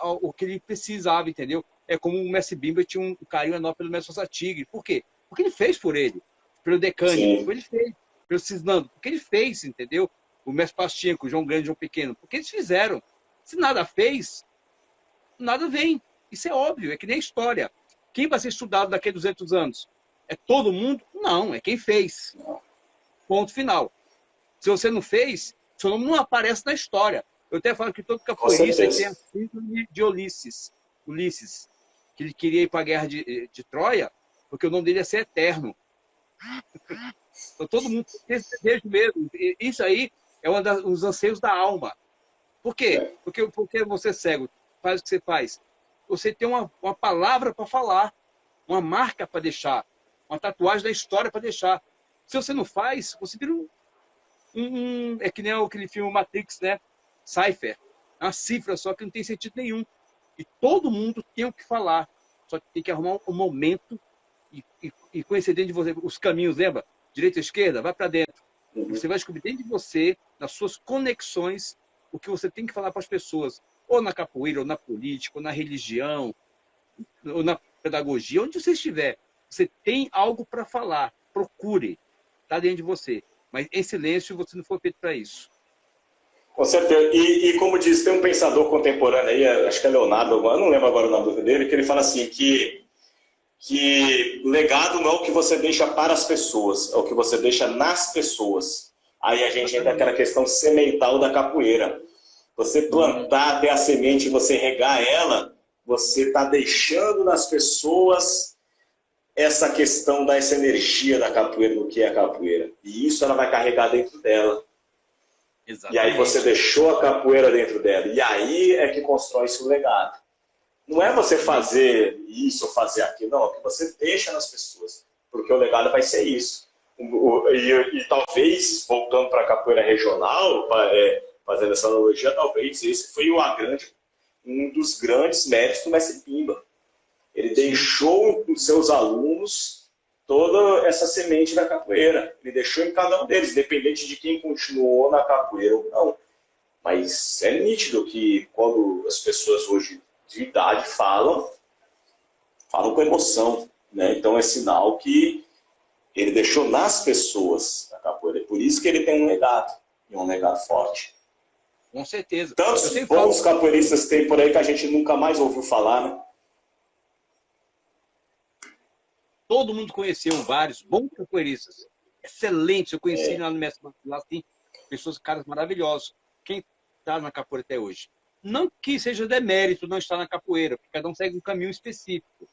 o que ele precisava, entendeu? É como o mestre Bimba tinha um carinho enorme pelo mestre Sousa Tigre. Por quê? Porque ele fez por ele. Pelo Decânio, porque ele fez. Pelo Cisnando, porque ele fez, entendeu? O mestre Pacheco, o João Grande e o João Pequeno, porque eles fizeram. Se nada fez, nada vem. Isso é óbvio, é que nem história. Quem vai ser estudado daqui a 200 anos? É todo mundo? Não, é quem fez. Ponto final. Se você não fez, seu nome não aparece na história. Eu até falo que todo capoeirista tem a síndrome de Ulisses, que ele queria ir para a guerra de Troia, porque o nome dele ia ser eterno. Então, todo mundo tem esse desejo mesmo. Isso aí é um dos anseios da alma. Por quê? Porque você é cego, faz o que você faz. Você tem uma palavra para falar, uma marca para deixar, uma tatuagem da história para deixar. Se você não faz, você vira é que nem aquele filme Matrix, né? Cypher. É uma cifra só que não tem sentido nenhum. E todo mundo tem o que falar. Só que tem que arrumar um momento e conhecer dentro de você os caminhos, lembra? Direita e esquerda, vai para dentro. Você vai descobrir dentro de você, nas suas conexões, o que você tem que falar para as pessoas. Ou na capoeira, ou na política, ou na religião, ou na pedagogia, onde você estiver. Você tem algo para falar. Procure. Está dentro de você. Mas em silêncio você não foi feito para isso. Com certeza. E como diz, tem um pensador contemporâneo aí, acho que é Leonardo, eu não lembro agora o nome dele, que ele fala assim, que legado não é o que você deixa para as pessoas, é o que você deixa nas pessoas. Aí a gente entra naquela questão semental da capoeira. Você plantar até a semente e você regar ela, você está deixando nas pessoas essa questão dessa energia da capoeira, do que é a capoeira. E isso ela vai carregar dentro dela. Exatamente. E aí você deixou a capoeira dentro dela. E aí é que constrói-se o legado. Não é você fazer isso ou fazer aquilo. Não, é o que você deixa nas pessoas. Porque o legado vai ser isso. E talvez, voltando para a capoeira regional, fazendo essa analogia, talvez esse foi um dos grandes méritos do Mestre Pimba. Ele deixou nos seus alunos toda essa semente da capoeira. Ele deixou em cada um deles, independente de quem continuou na capoeira ou não. Mas é nítido que quando as pessoas hoje de idade falam com emoção, né? Então é sinal que ele deixou nas pessoas a capoeira. É por isso que ele tem um legado, e um legado forte. Com certeza. Tantos bons capoeiristas tem por aí que a gente nunca mais ouviu falar, né? Todo mundo conheceu vários bons capoeiristas. Excelentes. Eu conheci lá no Mestre lá, tem pessoas, caras maravilhosos. Quem está na capoeira até hoje? Não que seja demérito não estar na capoeira, porque cada um segue um caminho específico.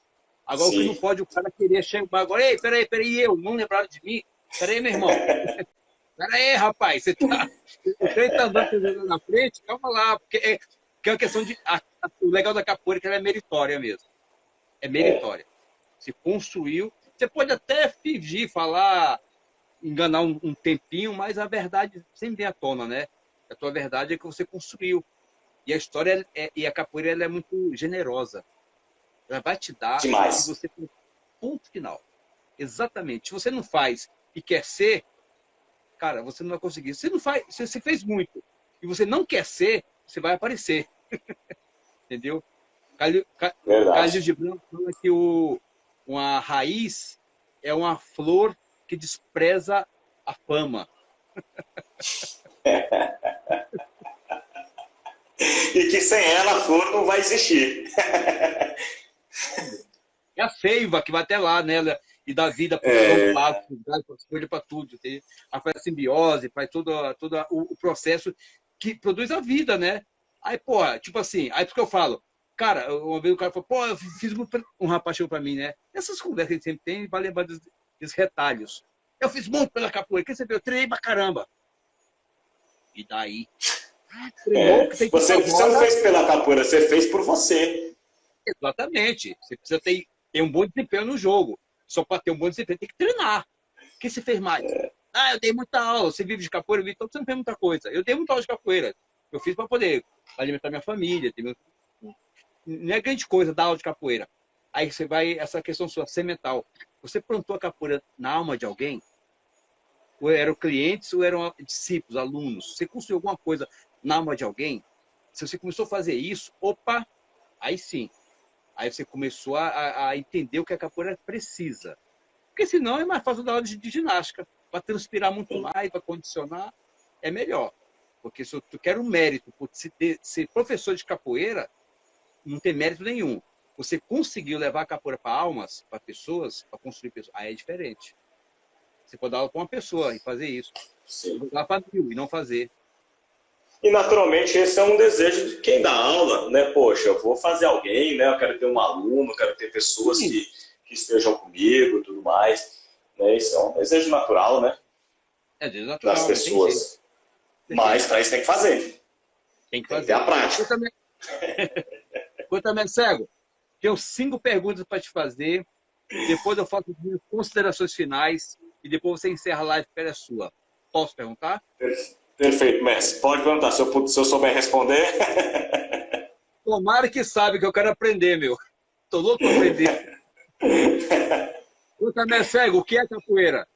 Agora, o que não pode, o cara querer chegar agora, ei, peraí, eu, não lembraram de mim? Peraí, meu irmão. Peraí, rapaz, você tá... O trem tá andando na frente, calma lá, porque é uma questão de... O legal da capoeira é que ela é meritória mesmo. É meritória. Se construiu, você pode até fingir, falar, enganar um tempinho, mas a verdade sempre vem à tona, né? A tua verdade é que você construiu. E a história, e a capoeira, ela é muito generosa. Ela vai te dar demais. Se você tem ponto final. Exatamente. Se você não faz e quer ser, cara, você não vai conseguir. Você não faz, você fez muito e você não quer ser, você vai aparecer. Entendeu? Calil de Branco fala que uma raiz é uma flor que despreza a fama. E que sem ela a flor não vai existir. É a seiva que vai até lá, né? E dá vida para o pasto, coisa para tudo. Aí faz a simbiose, faz todo o processo que produz a vida, né? Aí, pô, tipo assim, aí porque eu falo, cara, uma vez o cara falou, pô, eu fiz um rapaz chegou para mim, né? Essas conversas que a gente sempre tem, vai lembrar dos retalhos. Eu fiz muito pela capoeira, que você viu? Eu treinei pra caramba. E daí? Você não fez pela capoeira, você fez por você. Exatamente. Você precisa ter um bom desempenho no jogo. Só para ter um bom desempenho, tem que treinar. O que você fez mais? Eu dei muita aula. Você vive de capoeira? Então você não fez muita coisa. Eu dei muita aula de capoeira. Eu fiz para poder alimentar minha família. Não é grande coisa dar aula de capoeira. Aí você vai, essa questão sua, semental. Você plantou a capoeira na alma de alguém? Ou eram clientes ou eram discípulos, alunos? Você construiu alguma coisa na alma de alguém? Se você começou a fazer isso, opa, aí sim. Aí você começou a entender o que a capoeira precisa. Porque senão é mais fácil dar aula de ginástica. Para transpirar muito mais, para condicionar, é melhor. Porque se tu quer um mérito por ser professor de capoeira, não tem mérito nenhum. Você conseguiu levar a capoeira para almas, para pessoas, para construir pessoas, aí é diferente. Você pode dar aula para uma pessoa e fazer isso. Sim. Dar para mil e não fazer. E, naturalmente, esse é um desejo de quem dá aula, né? Poxa, eu vou fazer alguém, né? Eu quero ter um aluno, quero ter pessoas que estejam comigo e tudo mais. Né? Isso é um desejo natural, né? É desejo natural. Das pessoas. Mas, para isso, tem que fazer. Tem que fazer. Tem que ter a prática. Eu também, cego. Tenho 5 perguntas para te fazer. Depois eu faço as minhas considerações finais e depois você encerra a live, que é sua. Posso perguntar? Perfeito, mestre. Pode perguntar, se eu souber responder. Tomara que sabe que eu quero aprender, meu. Tô louco para aprender. Eu também, cego. O que é capoeira?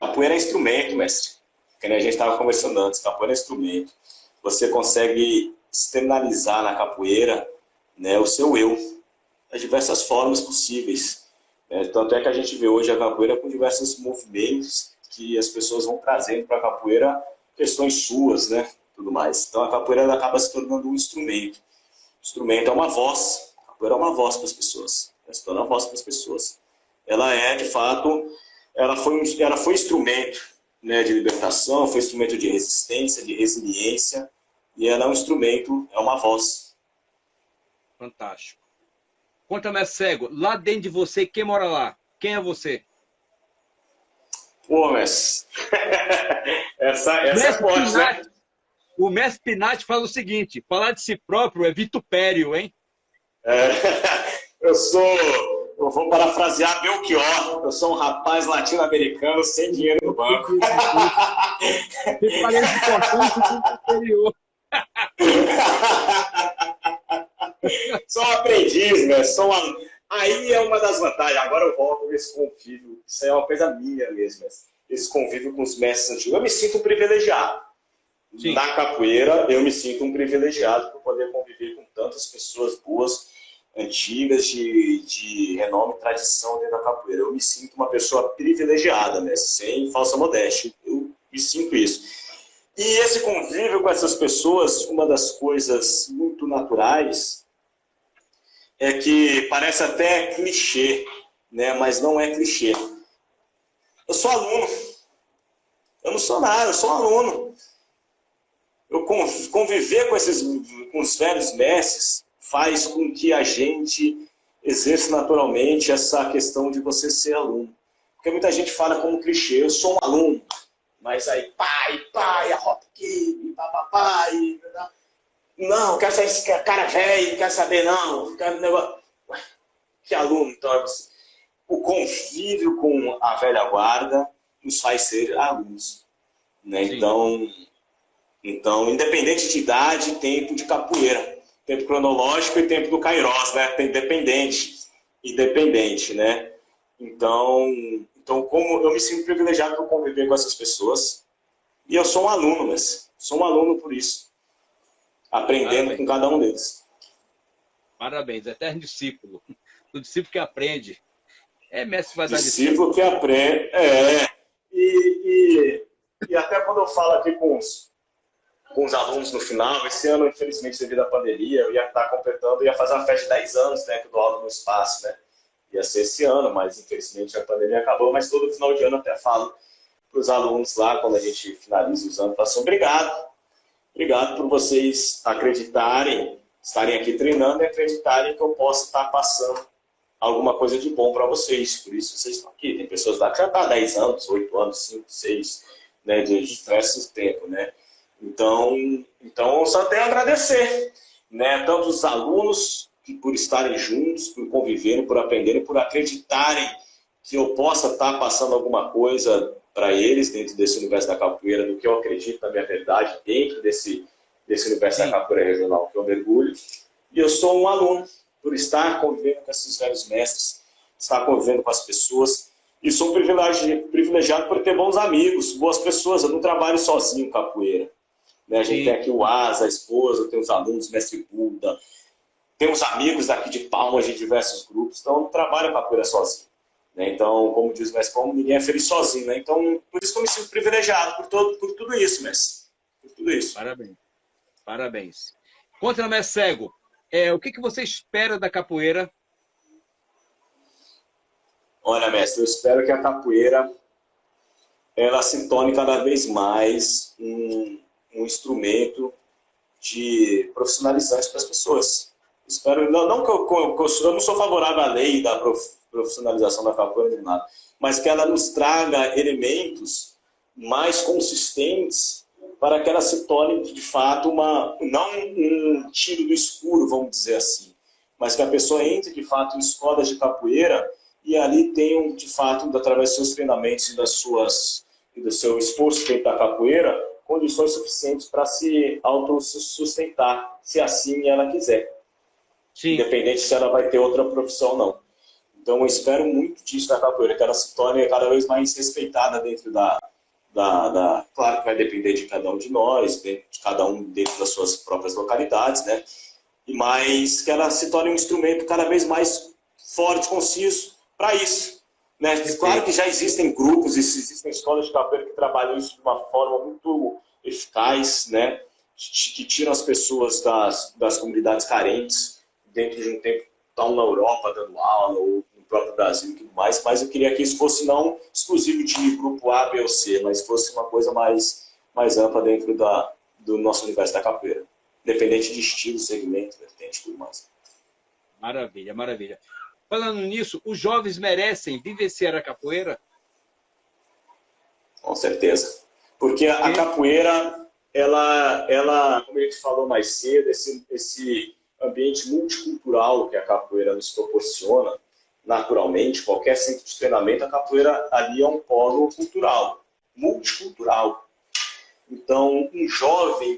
Capoeira é instrumento, mestre. Que nem a gente estava conversando antes. Capoeira é instrumento. Você consegue externalizar na capoeira, né, o seu eu, das diversas formas possíveis. Tanto é que a gente vê hoje a capoeira com diversos movimentos que as pessoas vão trazendo para a capoeira questões suas, né, tudo mais. Então a capoeira ela acaba se tornando um instrumento. O instrumento é uma voz. A capoeira é uma voz para as pessoas. Ela se torna uma voz para as pessoas. Ela é, de fato, ela foi instrumento, né, de libertação, foi instrumento de resistência, de resiliência, e ela é um instrumento, é uma voz. Fantástico. Conta-me, cego, lá dentro de você, quem mora lá? Quem é você? Pô, mestre. essa é forte, né? O mestre Pinati fala o seguinte, falar de si próprio é vitupério, hein? É, eu vou parafrasear Belchior, eu sou um rapaz latino-americano sem dinheiro no banco. Você parece importante do interior. Sou um aprendiz, né? Aí é uma das vantagens. Agora eu volto nesse convívio. Isso é uma coisa minha mesmo. Esse convívio com os mestres antigos. Eu me sinto um privilegiado. Sim. Na capoeira, eu me sinto um privilegiado por poder conviver com tantas pessoas boas, antigas, de renome e tradição dentro da capoeira. Eu me sinto uma pessoa privilegiada, né? Sem falsa modéstia. Eu me sinto isso. E esse convívio com essas pessoas, uma das coisas muito naturais é que parece até clichê, né? Mas não é clichê. Eu sou aluno. Eu não sou nada, eu sou aluno. Eu conviver com os velhos mestres faz com que a gente exerça naturalmente essa questão de você ser aluno. Porque muita gente fala como clichê, eu sou um aluno. Mas aí, pai, a rota aqui, papai. Não, quero saber esse cara velho, não quero saber não. Quero negócio. Ué, que aluno, então é você. O convívio com a velha guarda nos faz ser alunos. Né? Então, independente de idade, tempo de capoeira. Tempo cronológico e tempo do Kairos, né? Tem independente, né? Então, como eu me sinto privilegiado por conviver com essas pessoas, e eu sou um aluno, mas sou um aluno por isso, aprendendo com cada um deles. Parabéns, eterno discípulo. O discípulo que aprende. Mestre vai dar discípulo que aprende, E até quando eu falo aqui com os alunos no final, esse ano, infelizmente, devido à pandemia, eu ia estar completando, ia fazer uma festa de 10 anos, né, que eu dou aula no espaço, né? Ia ser esse ano, mas infelizmente a pandemia acabou, mas todo final de ano eu até falo para os alunos lá, quando a gente finaliza os anos, assim, obrigado por vocês acreditarem, estarem aqui treinando e acreditarem que eu posso estar passando alguma coisa de bom para vocês, por isso vocês estão aqui. Tem pessoas lá que já estão há 10 anos, 8 anos, 5, 6, né, de diversos tempos, né? Então, eu só tenho a agradecer, né, tanto os alunos por estarem juntos, por conviverem, por aprenderem, por acreditarem que eu possa estar passando alguma coisa para eles dentro desse universo da capoeira, do que eu acredito na minha verdade, dentro desse universo da capoeira regional que eu mergulho. E eu sou um aluno, por estar convivendo com esses velhos mestres, estar convivendo com as pessoas. E sou privilegiado por ter bons amigos, boas pessoas. Eu não trabalho sozinho capoeira. Né? A gente tem aqui o Asa, a esposa, tem os alunos, o mestre Buda, tem os amigos daqui de Palmas de diversos grupos, então eu não trabalho capoeira sozinho. Né? Então, como diz o mestre Paulo, ninguém é feliz sozinho. Né? Então, por isso que eu me sinto privilegiado por tudo isso, mestre. Por tudo isso. Parabéns. Contra o mestre Cego, o que você espera da capoeira? Olha, mestre, eu espero que a capoeira ela se torne cada vez mais um instrumento de profissionalizante para as pessoas. Espero, não que eu não sou favorável à lei da profissionalização da capoeira nem nada, mas que ela nos traga elementos mais consistentes para que ela se torne, de fato, não um tiro do escuro, vamos dizer assim, mas que a pessoa entre, de fato, em escolas de capoeira e ali tenham, de fato, através dos seus treinamentos e do seu esforço feito da capoeira, condições suficientes para se autossustentar, se assim ela quiser. Sim. Independente se ela vai ter outra profissão ou não. Então, eu espero muito disso da capoeira, que ela se torne cada vez mais respeitada dentro claro que vai depender de cada um de nós, de cada um dentro das suas próprias localidades, né? Mas que ela se torne um instrumento cada vez mais forte, conciso para isso. Né? Claro que já existem grupos, existem escolas de capoeira que trabalham isso de uma forma muito eficaz, né? Que tiram as pessoas das comunidades carentes dentro de um tempo, estão na Europa dando aula, ou no próprio Brasil e tudo mais, mas eu queria que isso fosse não exclusivo de grupo A, B ou C, mas fosse uma coisa mais ampla dentro do nosso universo da capoeira, independente de estilo, segmento, vertente e tudo mais. Maravilha, maravilha. Falando nisso, os jovens merecem vivenciar a capoeira? Com certeza. Porque a capoeira, ela, como a gente falou mais cedo, ambiente multicultural que a capoeira nos proporciona, naturalmente, qualquer centro de treinamento, a capoeira ali é um polo cultural, multicultural. Então, um jovem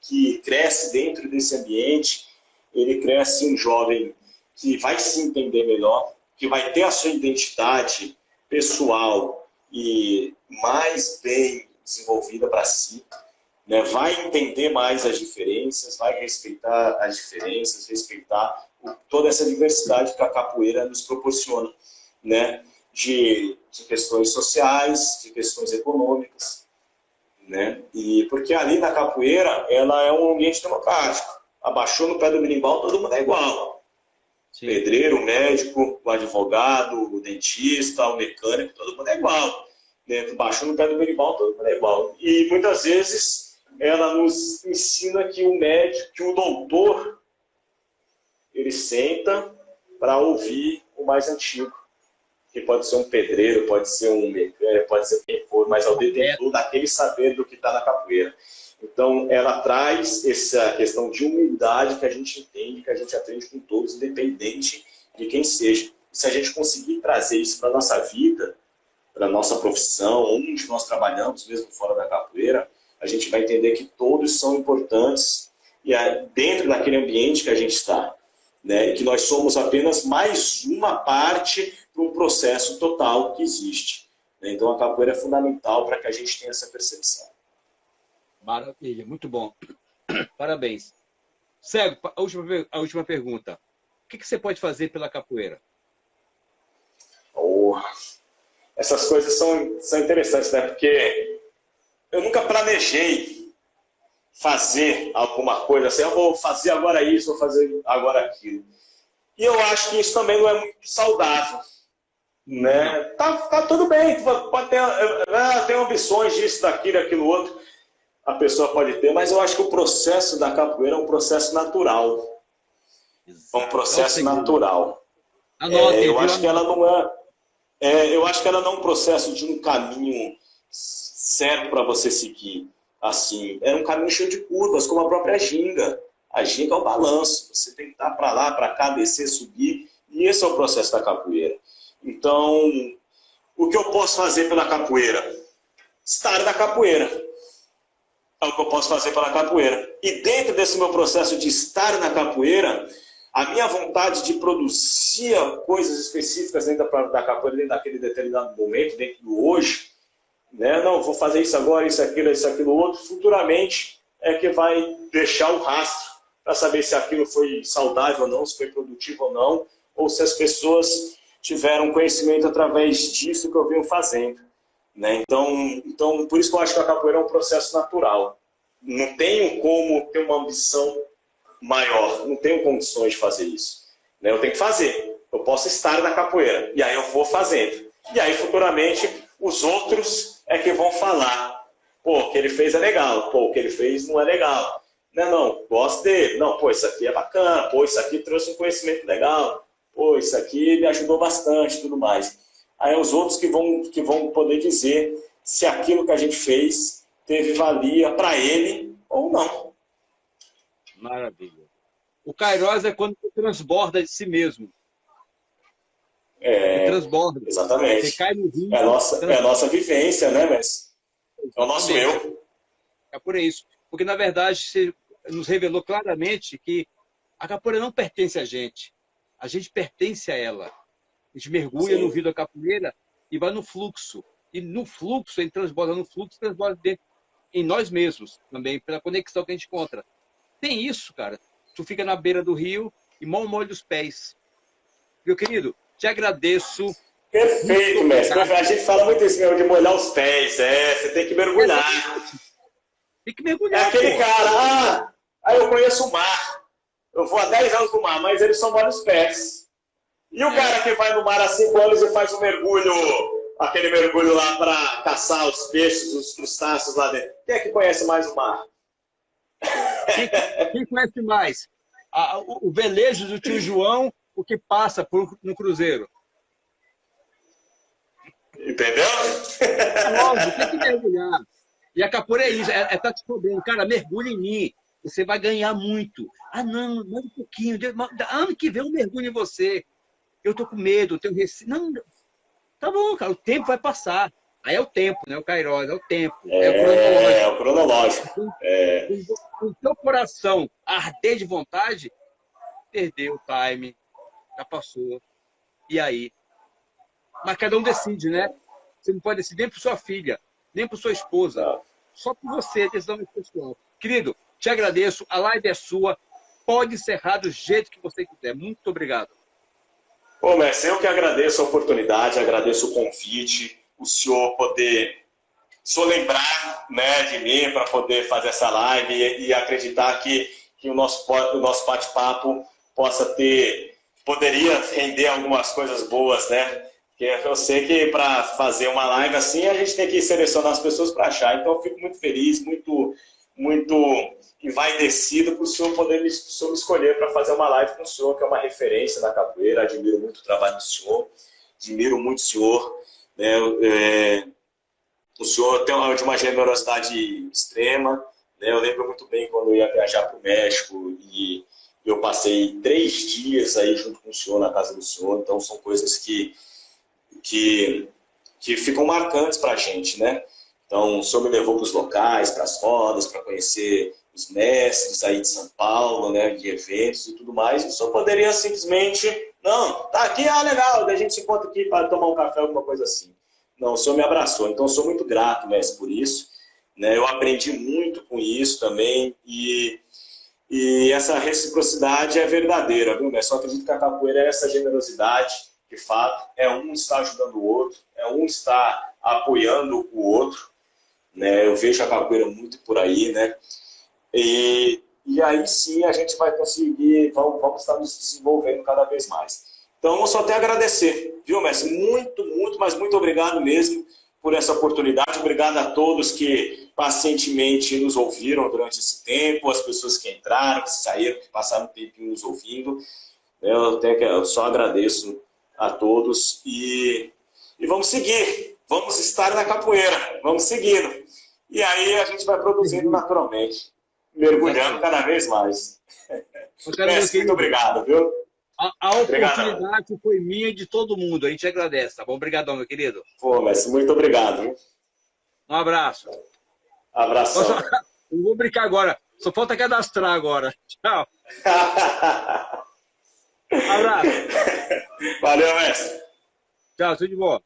que cresce dentro desse ambiente, ele cresce um jovem que vai se entender melhor, que vai ter a sua identidade pessoal e mais bem desenvolvida para si, né? Vai entender mais as diferenças, vai respeitar as diferenças, respeitar toda essa diversidade que a capoeira nos proporciona, né? De questões sociais, de questões econômicas, né? E porque ali na capoeira ela é um ambiente democrático. Abaixou no pé do berimbau, todo mundo é igual. Sim. Pedreiro, o médico, o advogado, o dentista, o mecânico, todo mundo é igual. Baixou no pé do berimbau, todo mundo é igual. E muitas vezes ela nos ensina que o médico, que o doutor, ele senta para ouvir o mais antigo. Que pode ser um pedreiro, pode ser um mecânico, pode ser quem for, mas é o detentor daquele saber do que está na capoeira. Então, ela traz essa questão de humildade que a gente entende, que a gente aprende com todos, independente de quem seja. E se a gente conseguir trazer isso para a nossa vida, para a nossa profissão, onde nós trabalhamos, mesmo fora da capoeira, a gente vai entender que todos são importantes e dentro daquele ambiente que a gente está, né? E que nós somos apenas mais uma parte para um processo total que existe. Então, a capoeira é fundamental para que a gente tenha essa percepção. Maravilha, muito bom. Parabéns. Cego, a última pergunta. O que você pode fazer pela capoeira? Essas coisas são interessantes, né? Porque eu nunca planejei fazer alguma coisa assim, eu vou fazer agora isso, vou fazer agora aquilo. E eu acho que isso também não é muito saudável. Né? Tá tudo bem, pode ter ambições disso, daquilo, aquilo outro. A pessoa pode ter, mas eu acho que o processo da capoeira é um processo natural. É um processo natural. Eu acho que ela não eu acho que ela não é um processo de um caminho certo para você seguir. Assim, é um caminho cheio de curvas, como a própria ginga. A ginga é um balanço. Você tem que estar para lá, para cá, descer, subir. E esse é o processo da capoeira. Então, o que eu posso fazer pela capoeira? Estar na capoeira. É o que eu posso fazer pela capoeira. E dentro desse meu processo de estar na capoeira, a minha vontade de produzir coisas específicas dentro da capoeira, dentro daquele determinado momento, dentro do hoje, né? Não, vou fazer isso agora, isso, aquilo outro, futuramente é que vai deixar o rastro para saber se aquilo foi saudável ou não, se foi produtivo ou não, ou se as pessoas tiveram conhecimento através disso que eu venho fazendo. Né? Então, por isso que eu acho que a capoeira é um processo natural. Não tenho como ter uma ambição maior, não tenho condições de fazer isso. Né? Eu tenho que fazer. Eu posso estar na capoeira, e aí eu vou fazendo. E aí, futuramente, os outros é que vão falar. Pô, o que ele fez é legal. Pô, o que ele fez não é legal. Não, gosto dele. Não, pô, isso aqui é bacana. Pô, isso aqui trouxe um conhecimento legal. Pô, isso aqui me ajudou bastante e tudo mais. Aí os outros que vão poder dizer se aquilo que a gente fez teve valia para ele ou não. Maravilha. O Kairós é quando você transborda de si mesmo. Você transborda. Exatamente. Você cai no rio. É a nossa vivência, né, mas é o nosso eu. É por isso. Porque, na verdade, você nos revelou claramente que a capoeira não pertence a gente pertence a ela. A gente mergulha no rio da capoeira e vai no fluxo. E no fluxo, ele transborda no fluxo, transborda dentro em nós mesmos também, pela conexão que a gente encontra. Tem isso, cara. Tu fica na beira do rio e mal molha os pés. Meu querido, te agradeço. Perfeito, mestre. A gente fala muito isso mesmo, de molhar os pés. Você tem que mergulhar. Tem que mergulhar. É aquele cara, eu conheço o mar. Eu vou há 10 anos no mar, mas ele só molha os pés. E o cara que vai no mar há 5 anos e faz um mergulho, aquele mergulho lá para caçar os peixes, os crustáceos lá dentro. Quem é que conhece mais o mar? Quem conhece mais? O velejo do tio João, o que passa no cruzeiro. Entendeu? Óbvio, tem que mergulhar. E a capoeira é isso, tá te cobrando. Cara, mergulha em mim. você vai ganhar muito. Ah, não, mais um pouquinho. Ano que vem eu mergulho em você. Eu tô com medo, eu tenho receio. Não, tá bom, cara, o tempo vai passar. Aí é o tempo, né? O Kairos, é o tempo, é o É cronológico. o cronológico. O teu coração arder de vontade, perdeu o time, já passou. E aí? Mas cada um decide, né? Você não pode decidir nem por sua filha, nem por sua esposa. Não. Só por você, decisão pessoal. Querido, te agradeço. A live é sua. Pode encerrar do jeito que você quiser. Muito obrigado. Pô, mestre, eu que agradeço a oportunidade, agradeço o convite, o senhor lembrar, né, de mim para poder fazer essa live e acreditar que o nosso bate-papo poderia render algumas coisas boas, né? Porque eu sei que para fazer uma live assim, a gente tem que selecionar as pessoas para achar. Então eu fico muito feliz, muito envaidecido por o senhor poder me escolher para fazer uma live com o senhor, que é uma referência na capoeira. Admiro muito o trabalho do senhor, admiro muito o senhor, né? O senhor tem de uma generosidade extrema, né? Eu lembro muito bem quando eu ia viajar para o México e eu passei 3 dias aí junto com o senhor na casa do senhor. Então são coisas que ficam marcantes para a gente, né? Então o senhor me levou para os locais, para as rodas, para conhecer os mestres aí de São Paulo, né? De eventos e tudo mais. E o senhor poderia simplesmente, não, tá aqui, legal, daí a gente se encontra aqui para tomar um café, alguma coisa assim. Não, o senhor me abraçou, então eu sou muito grato, mestre, por isso, né? Eu aprendi muito com isso também e essa reciprocidade é verdadeira, viu, mestre? Eu acredito que a capoeira é essa generosidade, de fato, é um estar ajudando o outro, é um estar apoiando o outro, né? Eu vejo a capoeira muito por aí, né? E aí sim a gente vai conseguir, vamos estar nos desenvolvendo cada vez mais. Então, eu só tenho a agradecer, viu, mestre? Muito, muito, mas muito obrigado mesmo por essa oportunidade. Obrigado a todos que pacientemente nos ouviram durante esse tempo, as pessoas que entraram, que saíram, que passaram um tempinho nos ouvindo. Eu só agradeço a todos e vamos seguir. Vamos estar na capoeira, vamos seguindo. E aí a gente vai produzindo naturalmente, mergulhando cada vez mais. Mestre, muito obrigado, viu? A oportunidade foi minha e de todo mundo. A gente agradece, tá bom? Obrigadão, meu querido. Pô, mestre, muito obrigado. Viu? Um abraço. Abração. Eu vou brincar agora. Só falta cadastrar agora. Tchau. Abraço. Valeu, mestre. Tchau, tudo de bom.